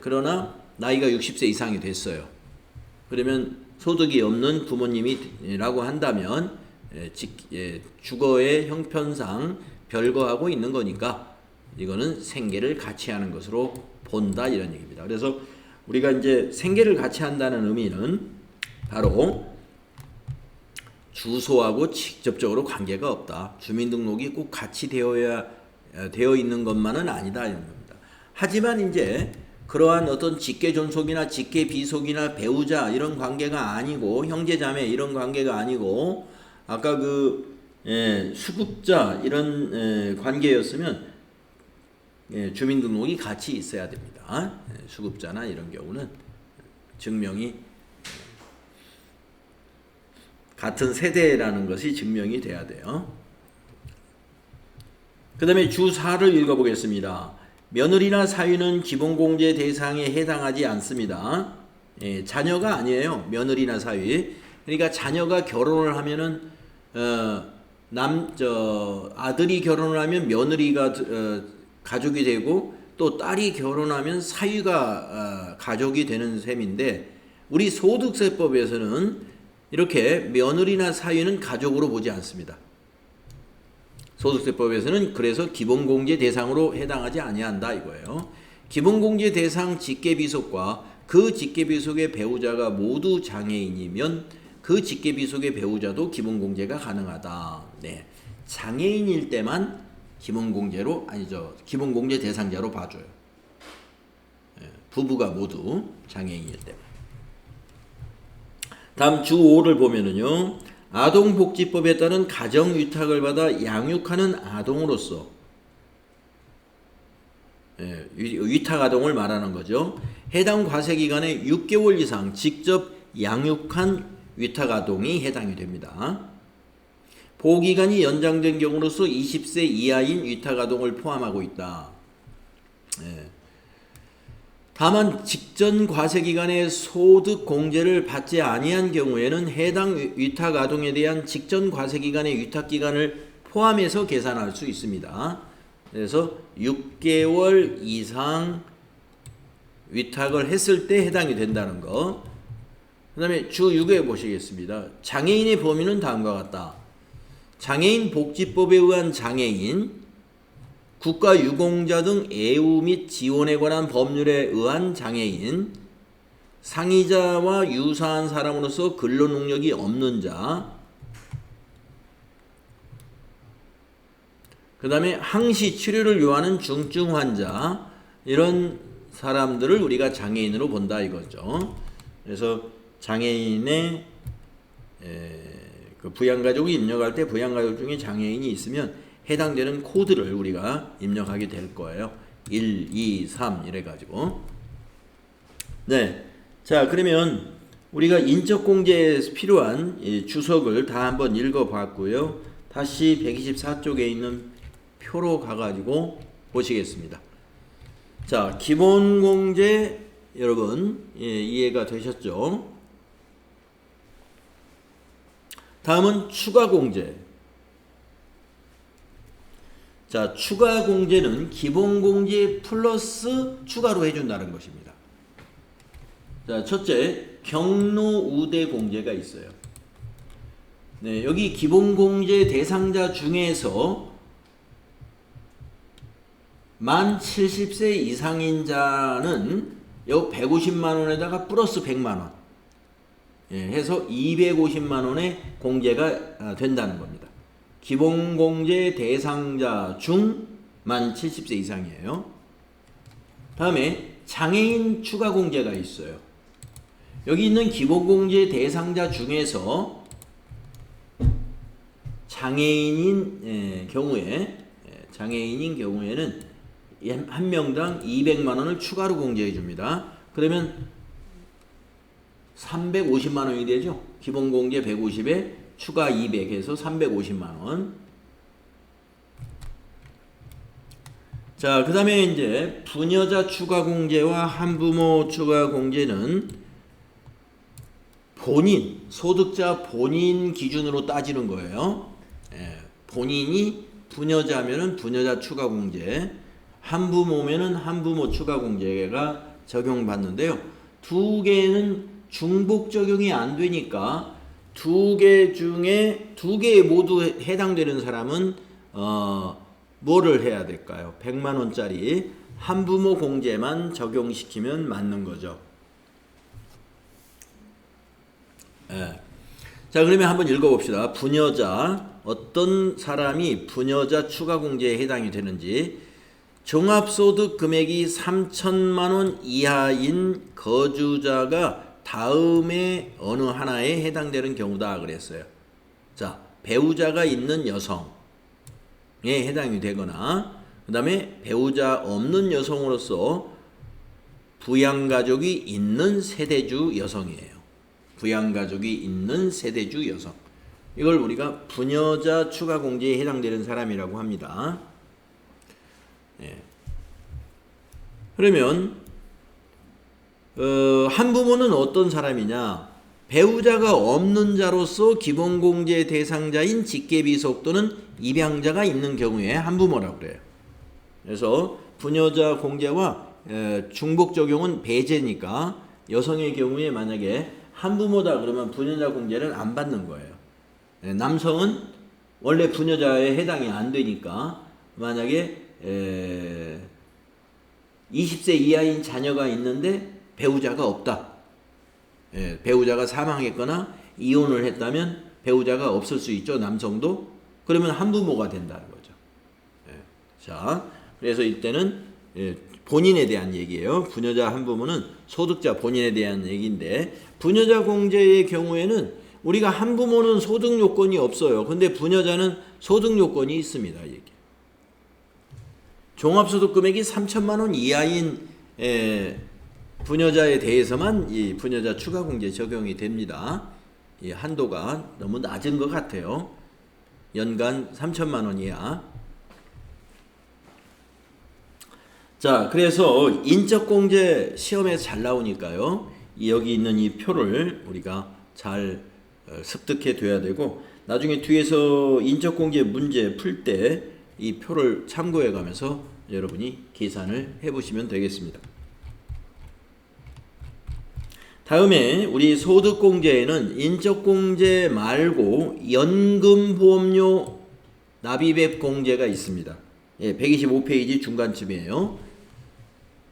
그러나 나이가 60세 이상이 됐어요. 그러면 소득이 없는 부모님이라고 한다면 주거의 형편상 별거하고 있는 거니까 이거는 생계를 같이 하는 것으로 본다, 이런 얘기입니다. 그래서 우리가 이제 생계를 같이 한다는 의미는 바로 주소하고 직접적으로 관계가 없다. 주민등록이 꼭 같이 되어 있는 것만은 아니다, 이런 겁니다. 하지만 이제 그러한 어떤 직계 존속이나 직계 비속이나 배우자 이런 관계가 아니고, 형제자매 이런 관계가 아니고, 아까 수급자 이런 관계였으면 주민등록이 같이 있어야 됩니다. 수급자나 이런 경우는 증명이 같은 세대라는 것이 증명이 돼야 돼요. 그 다음에 주 4를 읽어보겠습니다. 며느리나 사위는 기본공제 대상에 해당하지 않습니다. 자녀가 아니에요. 며느리나 사위. 그러니까 자녀가 결혼을 하면은 아들이 결혼을 하면 며느리가 가족이 되고, 또 딸이 결혼하면 사위가 가족이 되는 셈인데, 우리 소득세법에서는 이렇게 며느리나 사위는 가족으로 보지 않습니다. 소득세법에서는 그래서 기본공제 대상으로 해당하지 아니한다 이거예요. 기본공제 대상 직계비속과 그 직계비속의 배우자가 모두 장애인이면 그 직계비속의 배우자도 기본공제가 가능하다. 장애인일 때만 기본공제 대상자로 봐줘요. 부부가 모두 장애인일 때만. 다음 주 5를 보면은요, 아동복지법에 따른 가정위탁을 받아 양육하는 아동으로서, 위탁아동을 말하는 거죠. 해당 과세기간에 6개월 이상 직접 양육한 위탁아동이 해당이 됩니다. 보호기간이 연장된 경우로서 20세 이하인 위탁아동을 포함하고 있다. 다만 직전 과세기간에 소득공제를 받지 아니한 경우에는 해당 위탁아동에 대한 직전 과세기간의 위탁기간을 포함해서 계산할 수 있습니다. 그래서 6개월 이상 위탁을 했을 때 해당이 된다는 거. 그 다음에 주 6회 보시겠습니다. 장애인의 범위는 다음과 같다. 장애인 복지법에 의한 장애인, 국가유공자 등 애우 및 지원에 관한 법률에 의한 장애인, 상이자와 유사한 사람으로서 근로 능력이 없는 자, 그 다음에 항시 치료를 요하는 중증 환자, 이런 사람들을 우리가 장애인으로 본다 이거죠. 그래서 장애인의 그 부양가족이 입력할 때 부양가족 중에 장애인이 있으면 해당되는 코드를 우리가 입력하게 될 거예요. 1, 2, 3 이래가지고. 네. 자, 그러면 우리가 인적공제에 필요한 주석을 다 한번 읽어봤고요. 다시 124쪽에 있는 표로 가가지고 보시겠습니다. 자, 기본공제 여러분 이해가 되셨죠? 다음은 추가공제. 자, 추가공제는 기본공제 플러스 추가로 해준다는 것입니다. 자, 첫째, 경로우대공제가 있어요. 네, 여기 기본공제 대상자 중에서 만 70세 이상인 자는 요 150만원에다가 플러스 100만원 해서 250만원의 공제가 된다는 겁니다. 기본공제 대상자 중 만 70세 이상이에요. 다음에 장애인 추가공제가 있어요. 여기 있는 기본공제 대상자 중에서 장애인인 경우에는 한 명당 200만원을 추가로 공제해 줍니다. 그러면 350만원이 되죠. 기본공제 150에 추가 200 해서 350만원. 자, 그 다음에 이제 부녀자 추가공제와 한부모 추가공제는 소득자 본인 기준으로 따지는 거예요. 본인이 부녀자면은 부녀자 추가공제, 한부모면은 한부모 추가공제가 적용받는데요. 두 개는 중복 적용이 안 되니까 두 개 중에 두 개에 모두 해당되는 사람은 뭐를 해야 될까요? 100만원짜리 한부모 공제만 적용시키면 맞는 거죠. 자, 그러면 한번 읽어봅시다. 부녀자, 어떤 사람이 부녀자 추가공제에 해당이 되는지. 종합소득 금액이 3천만원 이하인 거주자가 다음에 어느 하나에 해당되는 경우다 그랬어요. 자, 배우자가 있는 여성에 해당이 되거나, 그 다음에 배우자 없는 여성으로서 부양가족이 있는 세대주 여성이에요. 부양가족이 있는 세대주 여성. 이걸 우리가 부녀자 추가공제에 해당되는 사람이라고 합니다. 그러면 한부모는 어떤 사람이냐? 배우자가 없는 자로서 기본공제 대상자인 직계비속 또는 입양자가 있는 경우에 한부모라고 그래요. 그래서 부녀자 공제와 중복 적용은 배제니까 여성의 경우에 만약에 한부모다 그러면 부녀자 공제를 안 받는 거예요. 남성은 원래 부녀자에 해당이 안 되니까 만약에 20세 이하인 자녀가 있는데 배우자가 없다. 배우자가 사망했거나 이혼을 했다면 배우자가 없을 수 있죠. 남성도. 그러면 한부모가 된다는 거죠. 자, 그래서 이때는 본인에 대한 얘기예요. 부녀자 한부모는 소득자 본인에 대한 얘기인데, 부녀자 공제의 경우에는 우리가 한부모는 소득 요건이 없어요. 근데 부녀자는 소득 요건이 있습니다. 얘기. 종합소득 금액이 3천만원 이하인 부녀자에 대해서만 이 부녀자 추가공제 적용이 됩니다. 이 한도가 너무 낮은 것 같아요. 연간 3천만원 이하. 자, 그래서 인적공제 시험에서 잘 나오니까요. 여기 있는 이 표를 우리가 잘 습득해 둬야 되고, 나중에 뒤에서 인적공제 문제 풀 때 이 표를 참고해 가면서 여러분이 계산을 해 보시면 되겠습니다. 다음에 우리 소득공제에는 인적공제 말고 연금보험료 납입액 공제가 있습니다. 125페이지 중간쯤이에요.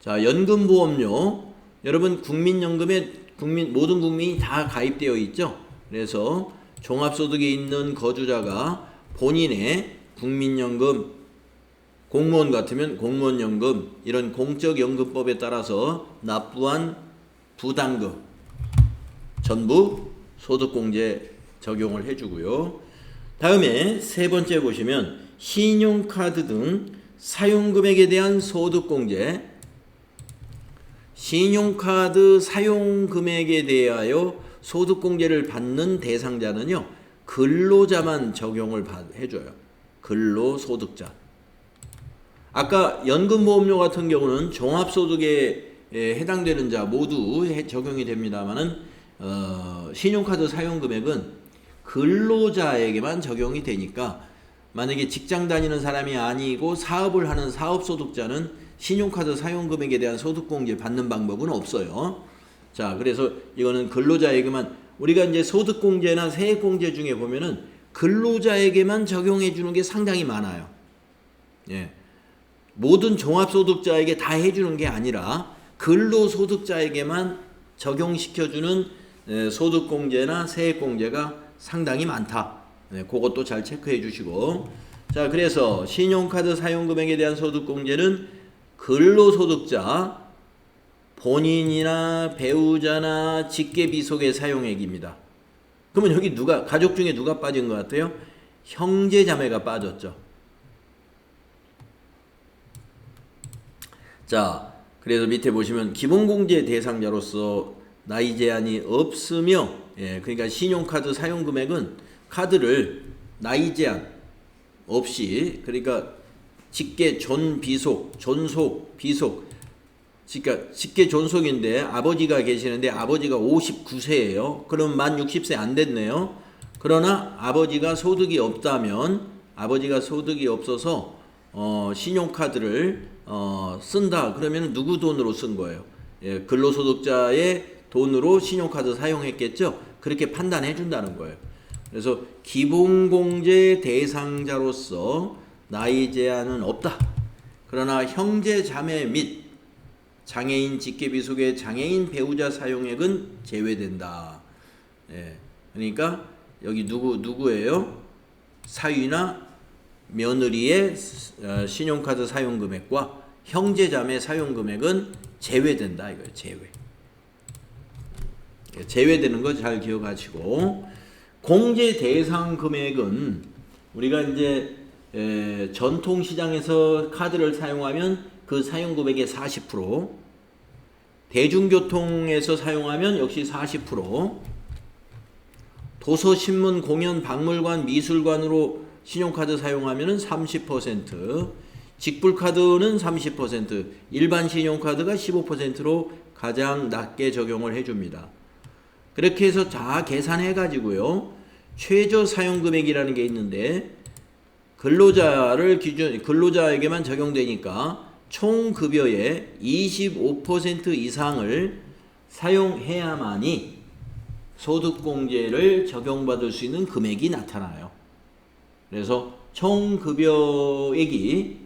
자, 연금보험료 여러분 국민연금에 모든 국민이 다 가입되어 있죠. 그래서 종합소득이 있는 거주자가 본인의 국민연금, 공무원 같으면 공무원연금, 이런 공적연금법에 따라서 납부한 부담금 전부 소득공제 적용을 해주고요. 다음에 세 번째 보시면 신용카드 등 사용금액에 대한 소득공제. 신용카드 사용금액에 대하여 소득공제를 받는 대상자는요, 근로자만 적용을 해줘요. 근로소득자. 아까 연금보험료 같은 경우는 종합소득에 해당되는 자 모두 적용이 됩니다만은 신용카드 사용금액은 근로자에게만 적용이 되니까, 만약에 직장 다니는 사람이 아니고 사업을 하는 사업소득자는 신용카드 사용금액에 대한 소득공제 받는 방법은 없어요. 자, 그래서 이거는 근로자에게만, 우리가 이제 소득공제나 세액공제 중에 보면은 근로자에게만 적용해 주는 게 상당히 많아요. 예. 모든 종합소득자에게 다 해주는 게 아니라 근로소득자에게만 적용시켜주는 소득공제나 세액공제가 상당히 많다. 네, 그것도 잘 체크해 주시고. 자, 그래서 신용카드 사용금액에 대한 소득공제는 근로소득자, 본인이나 배우자나 직계비속의 사용액입니다. 그러면 여기 가족 중에 누가 빠진 것 같아요? 형제자매가 빠졌죠. 자, 그래서 밑에 보시면 기본공제 대상자로서 나이 제한이 없으며, 그러니까 신용카드 사용금액은 카드를 나이 제한 없이, 그러니까 직계 존비속, 존속, 비속, 그러니까 직계 존속인데 아버지가 계시는데 아버지가 59세예요. 그럼 만 60세 안 됐네요. 그러나 아버지가 소득이 없다면, 아버지가 소득이 없어서 신용카드를 쓴다. 그러면 누구 돈으로 쓴 거예요? 예, 근로소득자의 돈으로 신용카드 사용했겠죠? 그렇게 판단해 준다는 거예요. 그래서 기본공제 대상자로서 나이 제한은 없다. 그러나 형제, 자매 및 장애인 직계비속의 장애인 배우자 사용액은 제외된다. 예, 그러니까 여기 누구예요? 사위나 며느리의 신용카드 사용금액과 형제자매 사용금액은 제외된다 이거예요. 제외되는 거 잘 기억하시고, 공제 대상 금액은 우리가 이제 전통시장에서 카드를 사용하면 그 사용금액의 40%, 대중교통에서 사용하면 역시 40%, 도서, 신문, 공연, 박물관, 미술관으로 신용카드 사용하면 30%, 직불카드는 30%, 일반 신용카드가 15%로 가장 낮게 적용을 해줍니다. 그렇게 해서 다 계산해 가지고요, 최저 사용금액이라는 게 있는데, 근로자에게만 적용되니까 총 급여의 25% 이상을 사용해야만이 소득공제를 적용받을 수 있는 금액이 나타나요. 그래서 총 급여액이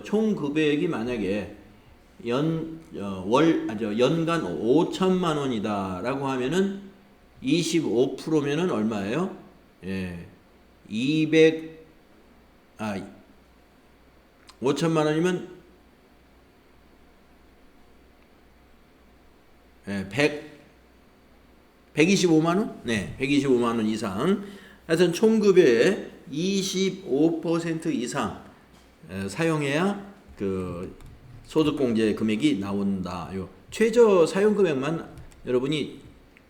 총 급여액이 만약에 연간 5천만 원이다라고 하면은 25%면은 얼마예요? 예. 5천만 원이면 125만 원? 네, 125만 원 이상. 하여튼 총급여의 25% 이상 사용해야 그 소득공제 금액이 나온다. 요 최저 사용 금액만 여러분이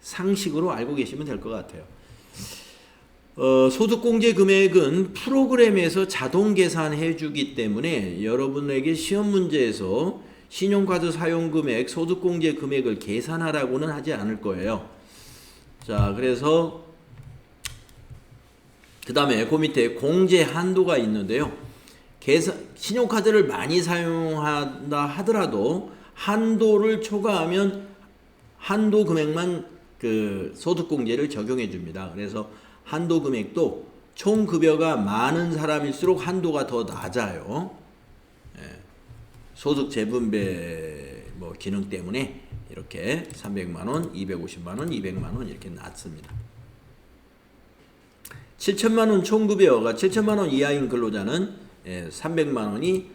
상식으로 알고 계시면 될 것 같아요. 소득공제 금액은 프로그램에서 자동 계산해 주기 때문에 여러분에게 시험 문제에서 신용카드 사용금액, 소득공제 금액을 계산하라고는 하지 않을 거예요. 자, 그래서 그 다음에 그 밑에 공제 한도가 있는데요. 신용카드를 많이 사용한다 하더라도 한도를 초과하면 한도 금액만 그 소득공제를 적용해 줍니다. 그래서 한도 금액도 총 급여가 많은 사람일수록 한도가 더 낮아요. 예. 소득 재분배 뭐 기능 때문에 이렇게 300만 원, 250만 원, 200만 원 이렇게 낮습니다. 7천만 원 총급여가 7천만 원 이하인 근로자는 300만 원이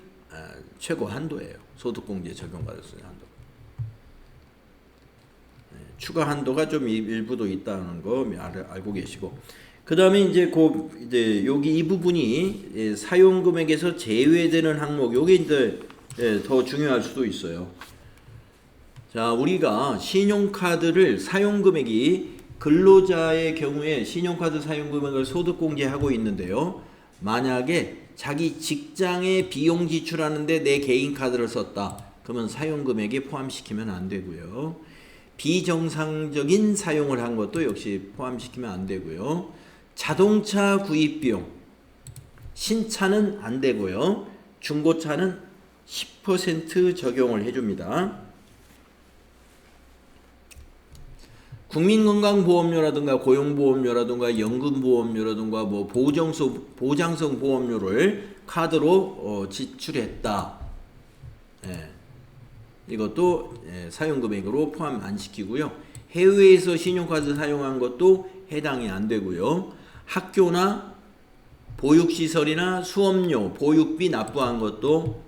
최고 한도예요. 소득공제 적용받을 수 있는 한도. 추가 한도가 좀 일부도 있다는 거 알고 계시고, 그 다음에 이제 여기 이 부분이 사용금액에서 제외되는 항목, 요게 이제 더 중요할 수도 있어요. 자, 우리가 신용카드를 사용금액이 근로자의 경우에 신용카드 사용금액을 소득공제하고 있는데요. 만약에 자기 직장에 비용 지출하는데 내 개인 카드를 썼다. 그러면 사용금액에 포함시키면 안 되고요. 비정상적인 사용을 한 것도 역시 포함시키면 안 되고요. 자동차 구입비용, 신차는 안 되고요. 중고차는 10% 적용을 해줍니다. 국민건강보험료라든가 고용보험료라든가 연금보험료라든가 뭐 보장성 보험료를 카드로 지출했다. 이것도 사용금액으로 포함 안 시키고요. 해외에서 신용카드 사용한 것도 해당이 안 되고요. 학교나 보육시설이나 수업료, 보육비 납부한 것도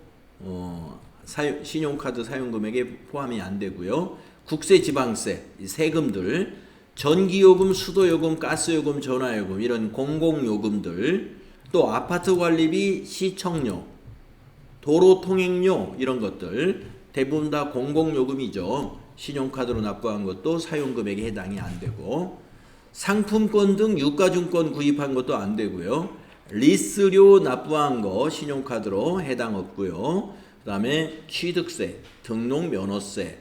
신용카드 사용금액에 포함이 안 되고요. 국세, 지방세, 세금들, 전기요금, 수도요금, 가스요금, 전화요금 이런 공공요금들, 또 아파트 관리비, 시청료, 도로통행료 이런 것들 대부분 다 공공요금이죠. 신용카드로 납부한 것도 사용금액에 해당이 안 되고, 상품권 등 유가증권 구입한 것도 안 되고요. 리스료 납부한 거 신용카드로 해당 없고요. 그 다음에 취득세, 등록면허세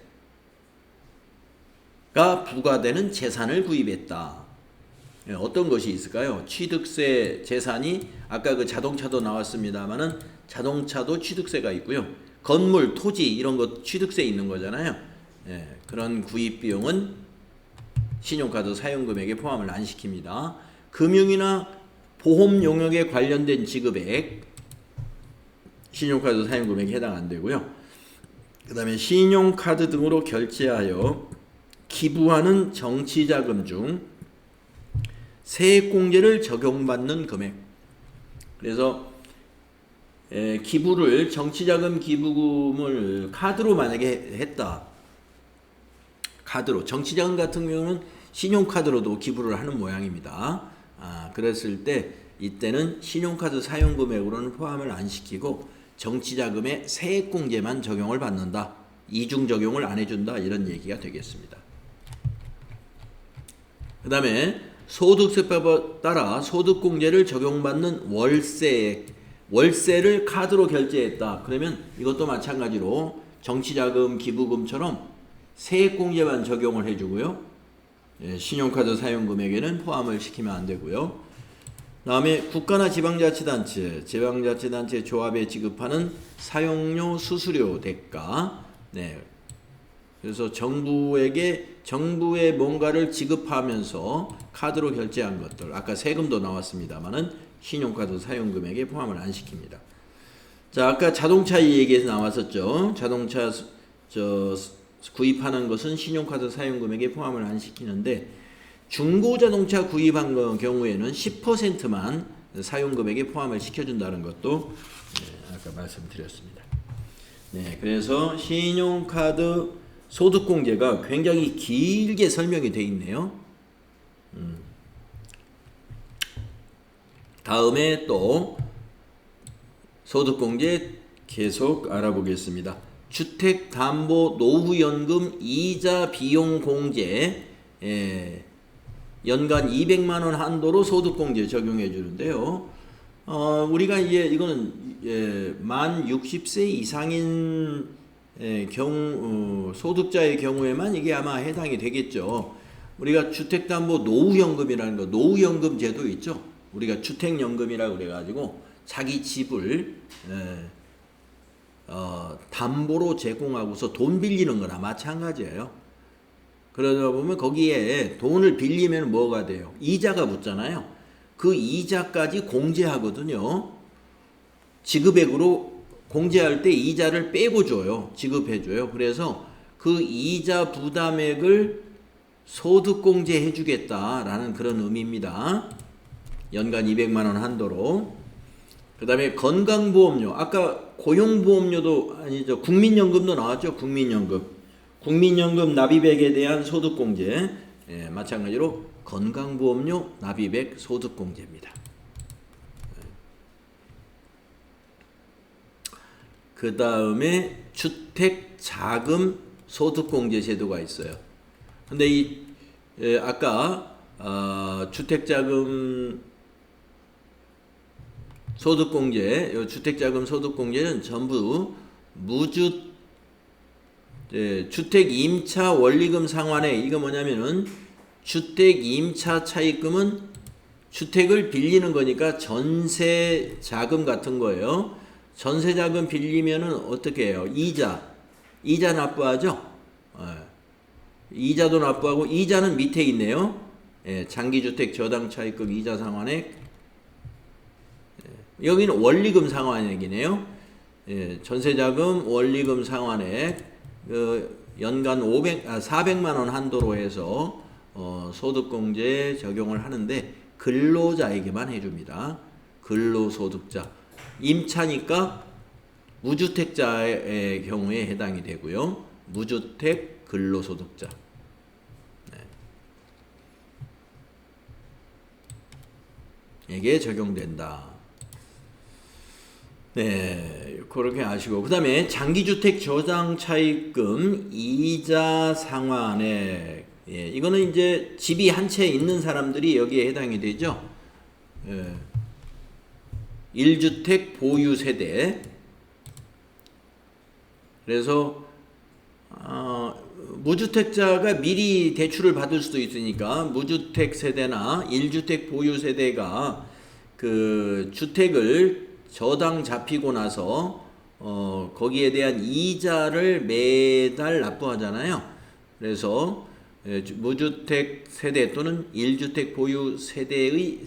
가 부과되는 재산을 구입했다. 어떤 것이 있을까요? 취득세 재산이 아까 그 자동차도 나왔습니다만은 자동차도 취득세가 있고요. 건물, 토지 이런 것 취득세 있는 거잖아요. 그런 구입 비용은 신용카드 사용금액에 포함을 안 시킵니다. 금융이나 보험 용역에 관련된 지급액 신용카드 사용금액에 해당 안 되고요. 그 다음에 신용카드 등으로 결제하여 기부하는 정치자금 중 세액공제를 적용받는 금액. 그래서 기부를 정치자금 기부금을 카드로 만약에 했다. 카드로 정치자금 같은 경우는 신용카드로도 기부를 하는 모양입니다. 그랬을 때 이때는 신용카드 사용금액으로는 포함을 안 시키고 정치자금에 세액공제만 적용을 받는다. 이중 적용을 안 해준다. 이런 얘기가 되겠습니다. 그 다음에 소득세법에 따라 소득공제를 적용받는 월세를 카드로 결제했다. 그러면 이것도 마찬가지로 정치자금, 기부금처럼 세액공제만 적용을 해주고요. 신용카드 사용금액에는 포함을 시키면 안 되고요. 그 다음에 국가나 지방자치단체 조합에 지급하는 사용료, 수수료, 대가. 그래서 정부에 뭔가를 지급하면서 카드로 결제한 것들, 아까 세금도 나왔습니다만은 신용카드 사용금액에 포함을 안 시킵니다. 자, 아까 자동차 얘기에서 나왔었죠. 자동차 구입하는 것은 신용카드 사용금액에 포함을 안 시키는데 중고자동차 구입한 경우에는 10%만 사용금액에 포함을 시켜준다는 것도 아까 말씀드렸습니다. 그래서 신용카드 소득공제가 굉장히 길게 설명이 되어 있네요. 다음에 또 소득공제 계속 알아보겠습니다. 주택담보노후연금 이자 비용 공제 연간 200만 원 한도로 소득공제 적용해 주는데요. 우리가 이거는 만 60세 이상인 소득자의 경우에만 이게 아마 해당이 되겠죠. 우리가 주택담보노후연금이라는 거, 노후연금 제도 있죠. 우리가 주택연금이라고 그래가지고 자기 집을 담보로 제공하고서 돈 빌리는 거나 마찬가지예요. 그러다 보면 거기에 돈을 빌리면 뭐가 돼요? 이자가 붙잖아요. 그 이자까지 공제하거든요. 지급액으로 공제할 때 이자를 빼고 줘요. 지급해줘요. 그래서 그 이자 부담액을 소득공제해 주겠다라는 그런 의미입니다. 연간 200만 원 한도로. 그 다음에 건강보험료, 아까 고용보험료도 아니죠. 국민연금도 나왔죠. 국민연금 납입액에 대한 소득공제. 예, 마찬가지로 건강보험료 납입액 소득공제입니다. 그 다음에 주택자금 소득공제 제도가 있어요. 근데 아까 주택자금 소득공제, 주택자금 소득공제는 전부 주택 임차 원리금 상환액, 이거 뭐냐면은 주택 임차 차입금은 주택을 빌리는 거니까 전세 자금 같은 거예요. 전세 자금 빌리면은 어떻게 해요? 이자 납부하죠? 이자도 납부하고, 이자는 밑에 있네요. 예, 장기주택 저당 차입금 이자 상환액. 여기는 원리금 상환액이네요. 예, 전세자금 원리금 상환액 연간 400만 원 한도로 해서 소득공제 적용을 하는데 근로자에게만 해줍니다. 근로소득자. 임차니까 무주택자의 경우에 해당이 되고요. 무주택 근로소득자. 에게 적용된다. 네, 그렇게 아시고, 그 다음에 장기주택 저당 차입금 이자 상환액. 예, 이거는 이제 집이 한 채 있는 사람들이 여기에 해당이 되죠. 예, 1주택 보유 세대. 그래서 무주택자가 미리 대출을 받을 수도 있으니까 무주택 세대나 1주택 보유 세대가 그 주택을 저당 잡히고 나서 거기에 대한 이자를 매달 납부하잖아요. 그래서 무주택 세대 또는 1주택 보유 세대의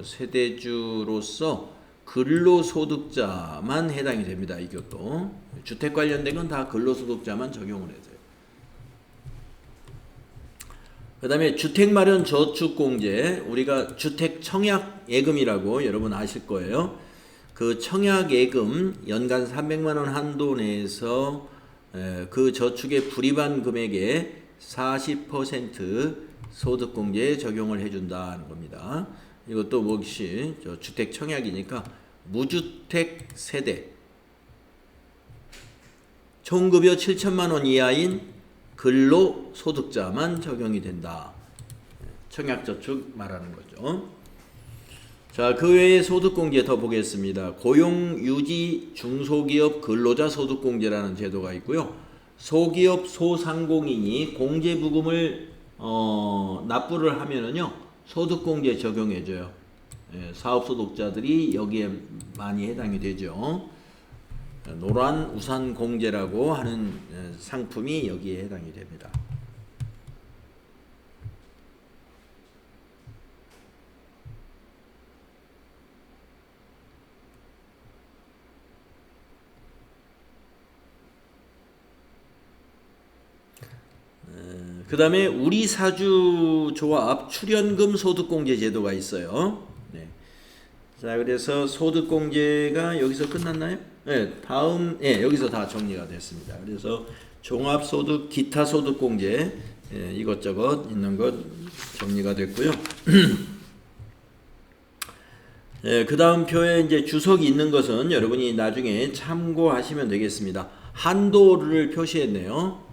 세대주로서 근로소득자만 해당이 됩니다. 이것도 주택 관련된 건 다 근로소득자만 적용을 해서요. 그 다음에 주택마련 저축공제, 우리가 주택청약예금이라고 여러분 아실 거예요. 그 청약예금 연간 300만 원 한도 내에서 그 저축의 불입한 금액의 40% 소득공제에 적용을 해준다는 겁니다. 이것도 역시 주택청약이니까 무주택 세대, 총급여 7천만 원 이하인 근로소득자만 적용이 된다. 청약저축 말하는 거죠. 자, 그 외에 소득공제 더 보겠습니다. 고용유지 중소기업 근로자 소득공제라는 제도가 있고요. 소기업 소상공인이 공제부금을 납부를 하면은요 소득공제 적용해줘요. 예, 사업소득자들이 여기에 많이 해당이 되죠. 노란 우산 공제라고 하는 상품이 여기에 해당이 됩니다. 그 다음에 우리사주조합 출연금 소득공제 제도가 있어요. 네. 자, 그래서 소득공제가 여기서 끝났나요? 네, 다음, 여기서 다 정리가 됐습니다. 그래서 종합소득, 기타소득공제, 이것저것 있는 것 정리가 됐고요. 그 다음 표에 이제 주석이 있는 것은 여러분이 나중에 참고하시면 되겠습니다. 한도를 표시했네요.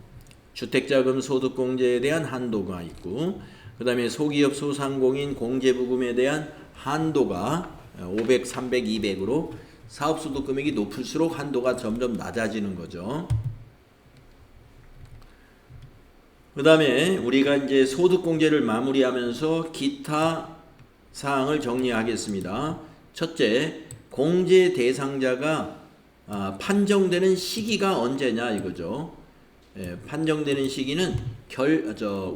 주택자금 소득공제에 대한 한도가 있고, 그 다음에 소기업 소상공인 공제부금에 대한 한도가 500, 300, 200으로 사업소득 금액이 높을수록 한도가 점점 낮아지는 거죠. 그 다음에 우리가 이제 소득공제를 마무리하면서 기타 사항을 정리하겠습니다. 첫째, 공제 대상자가 판정되는 시기가 언제냐 이거죠. 판정되는 시기는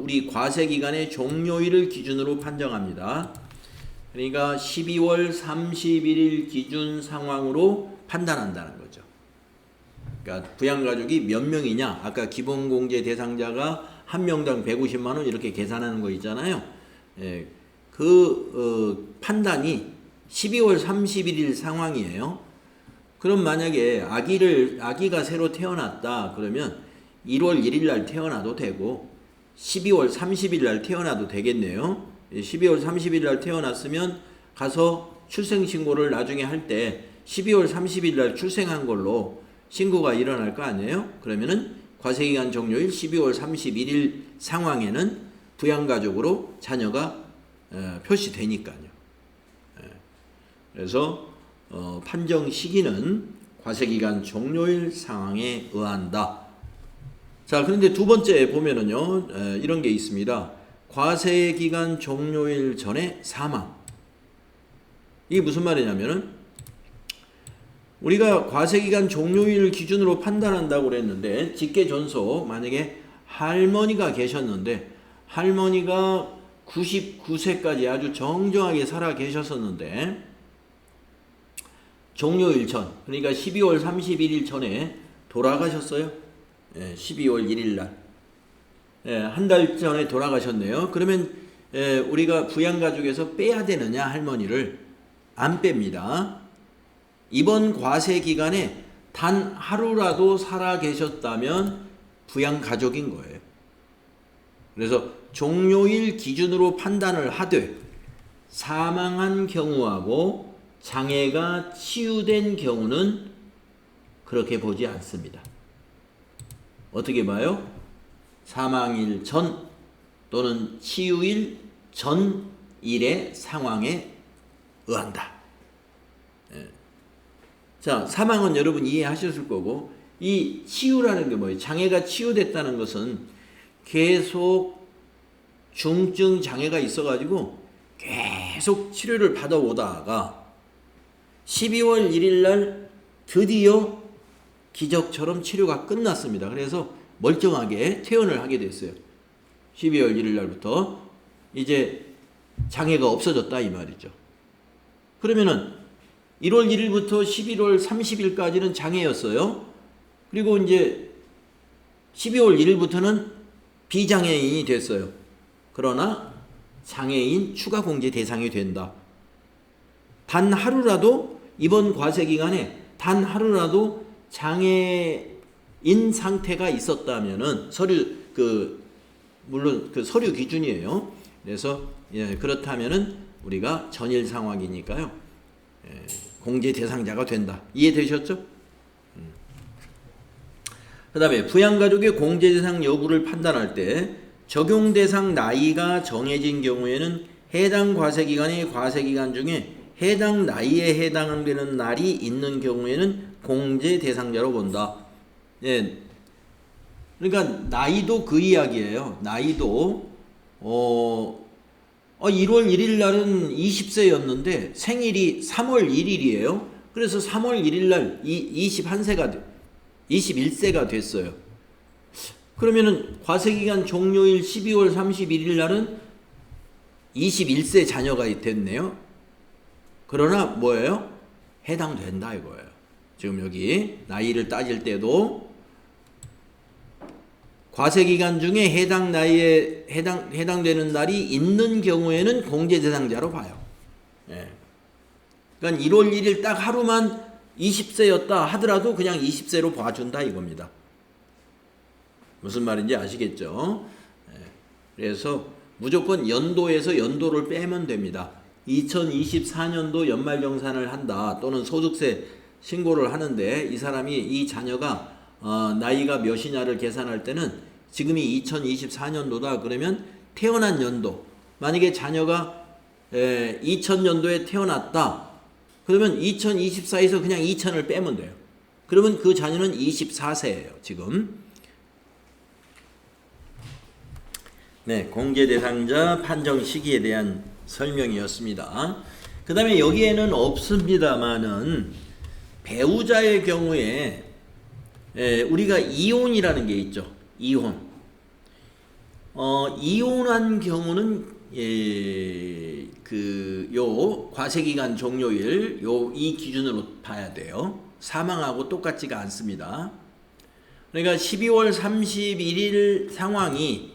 우리 과세기간의 종료일을 기준으로 판정합니다. 그러니까 12월 31일 기준 상황으로 판단한다는 거죠. 그러니까 부양가족이 몇 명이냐, 아까 기본공제 대상자가 한 명당 150만 원 이렇게 계산하는 거 있잖아요. 판단이 12월 31일 상황이에요. 그럼 만약에 아기가 새로 태어났다 그러면 1월 1일 날 태어나도 되고 12월 30일 날 태어나도 되겠네요. 12월 30일 날 태어났으면 가서 출생신고를 나중에 할 때 12월 30일 날 출생한 걸로 신고가 일어날 거 아니에요? 그러면은 과세기간 종료일 12월 31일 상황에는 부양가족으로 자녀가 표시되니까요. 그래서 판정 시기는 과세기간 종료일 상황에 의한다. 자, 그런데 두 번째 보면은요, 이런 게 있습니다. 과세기간 종료일 전에 사망. 이게 무슨 말이냐면은, 우리가 과세기간 종료일 기준으로 판단한다고 그랬는데, 직계존속, 만약에 할머니가 계셨는데, 할머니가 99세까지 아주 정정하게 살아 계셨었는데, 종료일 전, 그러니까 12월 31일 전에 돌아가셨어요. 12월 1일 날. 한 달 전에 돌아가셨네요. 그러면 우리가 부양가족에서 빼야 되느냐, 할머니를? 안 뺍니다. 이번 과세 기간에 단 하루라도 살아 계셨다면 부양가족인 거예요. 그래서 종료일 기준으로 판단을 하되 사망한 경우하고 장애가 치유된 경우는 그렇게 보지 않습니다. 어떻게 봐요? 사망일 전 또는 치유일 전일의 상황에 의한다. 자, 사망은 여러분 이해하셨을 거고, 이 치유라는 게 뭐예요? 장애가 치유됐다는 것은 계속 중증 장애가 있어가지고 계속 치료를 받아오다가 12월 1일 날 드디어 기적처럼 치료가 끝났습니다. 그래서 멀쩡하게 퇴원을 하게 됐어요. 12월 1일 날부터 이제 장애가 없어졌다 이 말이죠. 그러면은 1월 1일부터 11월 30일까지는 장애였어요. 그리고 이제 12월 1일부터는 비장애인이 됐어요. 그러나 장애인 추가 공제 대상이 된다. 단 하루라도 이번 과세 기간에 단 하루라도 장애인 상태가 있었다면은 물론 그 서류 기준이에요. 그래서 그렇다면은 우리가 전일 상황이니까요. 공제 대상자가 된다. 이해되셨죠? 그 다음에 부양가족의 공제 대상 여부를 판단할 때 적용 대상 나이가 정해진 경우에는 해당 과세기간의 과세기간 중에 해당 나이에 해당되는 날이 있는 경우에는 공제 대상자로 본다. 예. 그러니까 나이도 그 이야기예요. 나이도 1월 1일 날은 20세였는데 생일이 3월 1일이에요. 그래서 3월 1일 날 21세가 됐어요. 그러면은 과세기간 종료일 12월 31일 날은 21세 자녀가 됐네요. 그러나 뭐예요? 해당된다 이거예요. 지금 여기 나이를 따질 때도 과세기간 중에 해당 나이에 해당되는 날이 있는 경우에는 공제 대상자로 봐요. 예. 그러니까 1월 1일 딱 하루만 20세였다 하더라도 그냥 20세로 봐준다 이겁니다. 무슨 말인지 아시겠죠? 예. 그래서 무조건 연도에서 연도를 빼면 됩니다. 2024년도 연말정산을 한다 또는 소득세 신고를 하는데 이 사람이 이 자녀가 나이가 몇이냐를 계산할 때는 지금이 2024년도다 그러면 태어난 연도, 만약에 자녀가 2000년도에 태어났다 그러면 2024에서 그냥 2000을 빼면 돼요. 그러면 그 자녀는 24세예요 지금. 네, 공제 대상자 판정 시기에 대한 설명이었습니다. 그 다음에 여기에는 없습니다만은 배우자의 경우에 우리가 이혼이라는 게 있죠. 이혼한 경우는 요 과세기간 종료일 이 기준으로 봐야 돼요. 사망하고 똑같지가 않습니다. 그러니까 12월 31일 상황이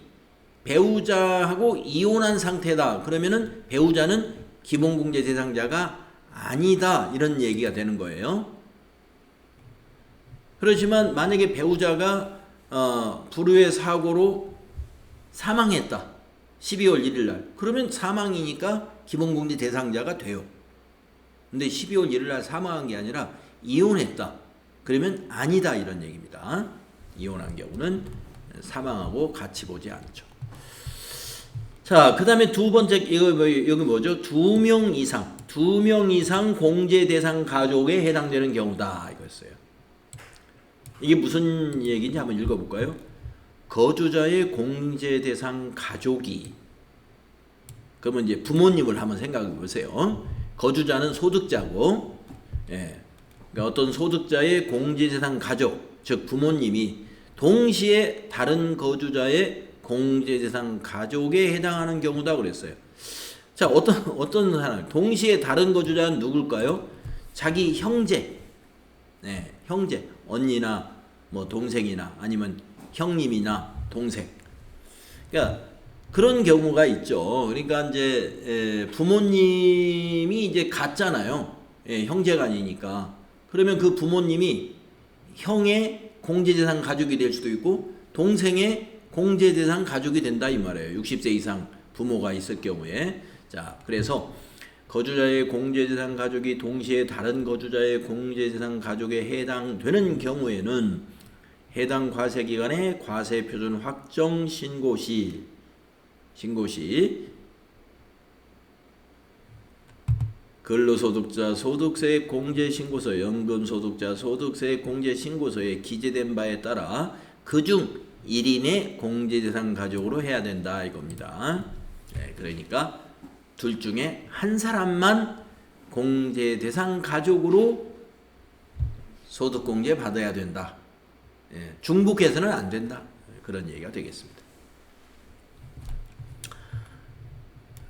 배우자하고 이혼한 상태다. 그러면은 배우자는 기본공제 대상자가 아니다. 이런 얘기가 되는 거예요. 그렇지만 만약에 배우자가 불의의 사고로 사망했다. 12월 1일 날. 그러면 사망이니까 기본공제 대상자가 돼요. 근데 12월 1일 날 사망한 게 아니라 이혼했다. 그러면 아니다. 이런 얘기입니다. 이혼한 경우는 사망하고 같이 보지 않죠. 자, 그 다음에 두 번째, 여기 뭐죠? 2명 이상 공제 대상 가족에 해당되는 경우다. 이거였어요. 이게 무슨 얘기인지 한번 읽어볼까요? 거주자의 공제 대상 가족이, 그러면 이제 부모님을 한번 생각해 보세요. 거주자는 소득자고, 예. 그러니까 어떤 소득자의 공제 대상 가족, 즉 부모님이 동시에 다른 거주자의 공제 대상 가족에 해당하는 경우다 그랬어요. 자, 어떤 사람, 동시에 다른 거주자는 누굴까요? 자기 형제, 네, 형제, 언니나 뭐 동생이나 아니면 형님이나 동생. 그러니까 그런 경우가 있죠. 그러니까 이제 부모님이 이제 같잖아요. 예, 형제가 아니니까. 그러면 그 부모님이 형의 공제대상 가족이 될 수도 있고 동생의 공제대상 가족이 된다 이 말이에요. 60세 이상 부모가 있을 경우에. 자, 그래서 거주자의 공제대상 가족이 동시에 다른 거주자의 공제대상 가족에 해당되는 경우에는 해당 과세기간의 과세표준 확정 신고 시 근로소득자 소득세 공제신고서, 연금소득자 소득세 공제신고서에 기재된 바에 따라 그중 1인의 공제대상 가족으로 해야 된다 이겁니다. 네, 그러니까 둘 중에 한 사람만 공제대상 가족으로 소득공제 받아야 된다. 예, 중복해서는 안 된다. 그런 얘기가 되겠습니다.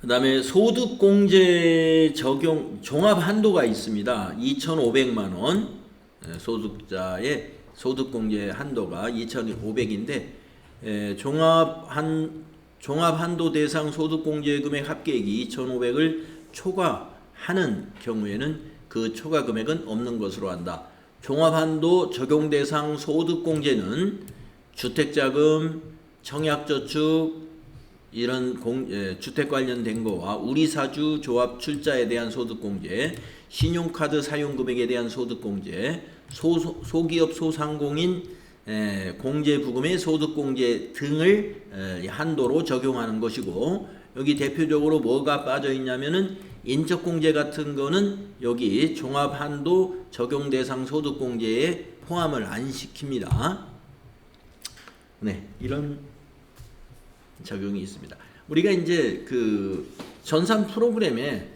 그 다음에 소득공제 적용 종합 한도가 있습니다. 2,500만원 소득자의 소득공제 한도가 2,500인데 종합 한도 대상 소득공제 금액 합계액이 2,500을 초과하는 경우에는 그 초과 금액은 없는 것으로 한다. 종합한도 적용 대상 소득공제는 주택자금, 청약저축 이런 주택 관련된 거와 우리사주 조합 출자에 대한 소득공제, 신용카드 사용금액에 대한 소득공제, 소기업 소상공인 공제부금의 소득공제 등을 한도로 적용하는 것이고, 여기 대표적으로 뭐가 빠져 있냐면은 인적공제 같은 거는 여기 종합한도 적용대상 소득공제에 포함을 안 시킵니다. 네, 이런 적용이 있습니다. 우리가 이제 그 전산 프로그램에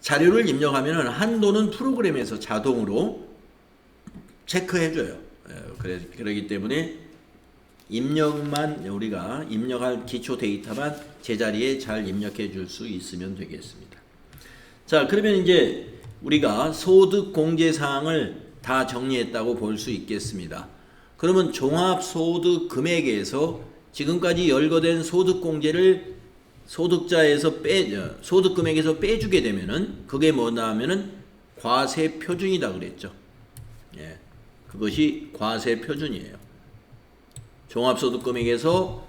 자료를 입력하면은 한도는 프로그램에서 자동으로 체크해줘요. 그러기 때문에 입력만 우리가 입력할 기초 데이터만 제자리에 잘 입력해 줄 수 있으면 되겠습니다. 자, 그러면 이제 우리가 소득 공제 사항을 다 정리했다고 볼 수 있겠습니다. 그러면 종합 소득 금액에서 지금까지 열거된 소득 공제를 소득자에서 소득 금액에서 빼주게 되면은 그게 뭐냐면은 과세 표준이다 그랬죠. 예. 그것이 과세 표준이에요. 종합소득 금액에서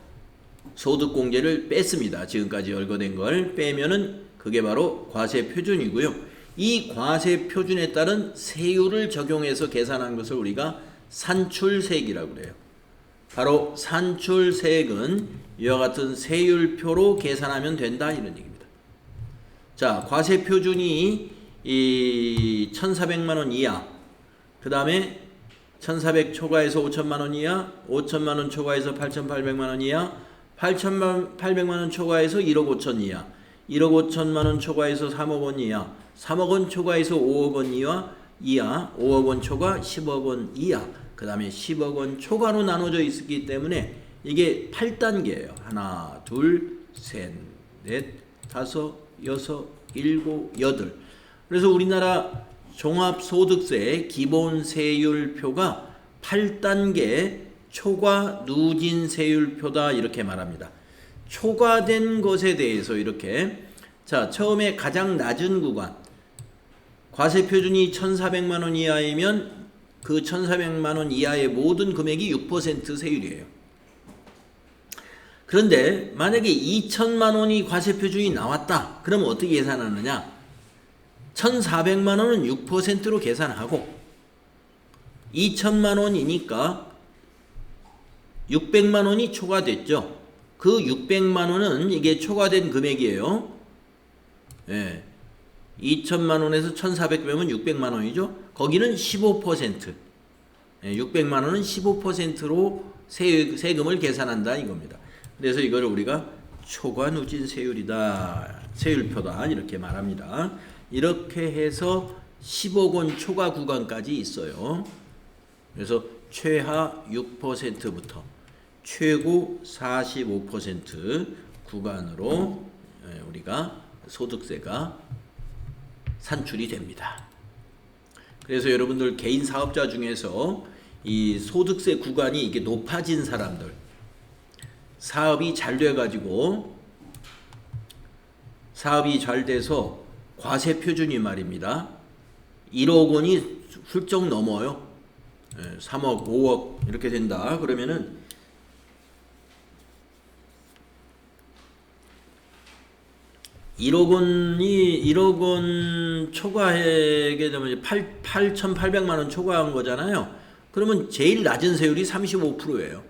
소득 공제를 뺐습니다. 지금까지 열거된 걸 빼면은 그게 바로 과세 표준이고요. 이 과세 표준에 따른 세율을 적용해서 계산한 것을 우리가 산출세액이라고 그래요. 바로 산출세액은 이와 같은 세율표로 계산하면 된다 이런 얘기입니다. 자, 과세 표준이 이 1,400만원 이하, 그 다음에 1,400 초과해서 5,000만원 이하, 5,000만원 초과해서 8,800만원 이하, 8,800만원 초과해서 1억 5천 이하, 1억 5천만원 초과해서 3억 원 이하, 3억 원 초과해서 5억 원 이하, 5억 원 초과 10억 원 이하, 그 다음에 10억 원 초과로 나눠져 있기 때문에 이게 8단계예요. 하나, 둘, 셋, 넷, 다섯, 여섯, 일곱, 여덟. 그래서 우리나라 종합소득세 기본세율표가 8단계 초과 누진세율표다 이렇게 말합니다. 초과된 것에 대해서 이렇게 자 처음에 가장 낮은 구간 과세표준이 1,400만원 이하이면 그 1,400만원 이하의 모든 금액이 6% 세율이에요. 그런데 만약에 2천만원이 과세표준이 나왔다. 그러면 어떻게 계산하느냐? 1,400만원은 6%로 계산하고 2천만원이니까 600만원이 초과됐죠. 그 600만원은 이게 초과된 금액이에요. 예. 2천만원에서 1,400 빼면 600만원이죠. 거기는 15%. 예, 600만원은 15%로 세금을 계산한다 이겁니다. 그래서 이걸 우리가 초과 누진 세율이다. 세율표다. 이렇게 말합니다. 이렇게 해서 10억 원 초과 구간까지 있어요. 그래서 최하 6%부터 최고 45% 구간으로 우리가 소득세가 산출이 됩니다. 그래서 여러분들 개인 사업자 중에서 이 소득세 구간이 이게 높아진 사람들, 사업이 잘 돼가지고 사업이 잘 돼서 과세 표준이 말입니다. 1억 원이 훌쩍 넘어요. 3억, 5억 이렇게 된다. 그러면은 1억 원 초과하게 되면 8,800만 원 초과한 거잖아요. 그러면 제일 낮은 세율이 35%예요.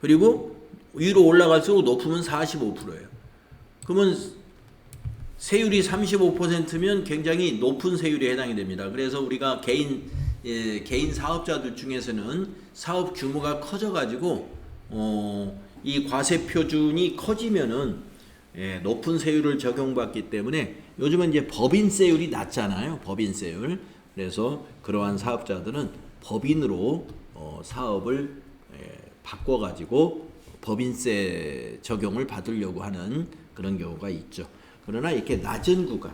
그리고 위로 올라갈수록 높으면 45%예요. 그러면 세율이 35%면 굉장히 높은 세율에 해당이 됩니다. 그래서 우리가 개인 사업자들 중에서는 사업 규모가 커져가지고 이 과세 표준이 커지면은 높은 세율을 적용받기 때문에 요즘은 이제 법인세율이 낮잖아요. 법인세율. 그래서 그러한 사업자들은 법인으로 사업을 바꿔가지고 법인세 적용을 받으려고 하는 그런 경우가 있죠. 그러나 이렇게 낮은 구간,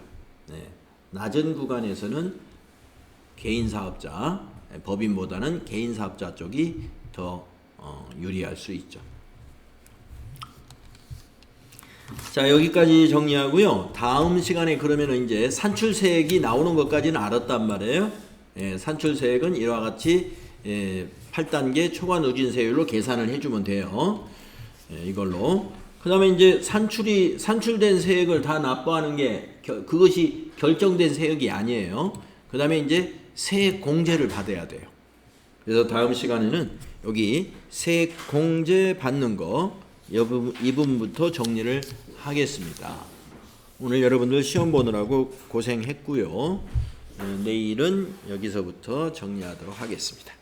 낮은 구간에서는 개인 사업자, 법인보다는 개인 사업자 쪽이 더 유리할 수 있죠. 자, 여기까지 정리하고요. 다음 시간에 그러면 이제 산출세액이 나오는 것까지는 알았단 말이에요. 산출세액은 이와 같이 8단계 초과 누진세율로 계산을 해주면 돼요. 이걸로. 그 다음에 이제 산출된 세액을 다 납부하는 게 그것이 결정된 세액이 아니에요. 그 다음에 이제 세액 공제를 받아야 돼요. 그래서 다음 시간에는 여기 세액 공제 받는 거 이 부분부터 정리를 하겠습니다. 오늘 여러분들 시험 보느라고 고생했고요. 내일은 여기서부터 정리하도록 하겠습니다.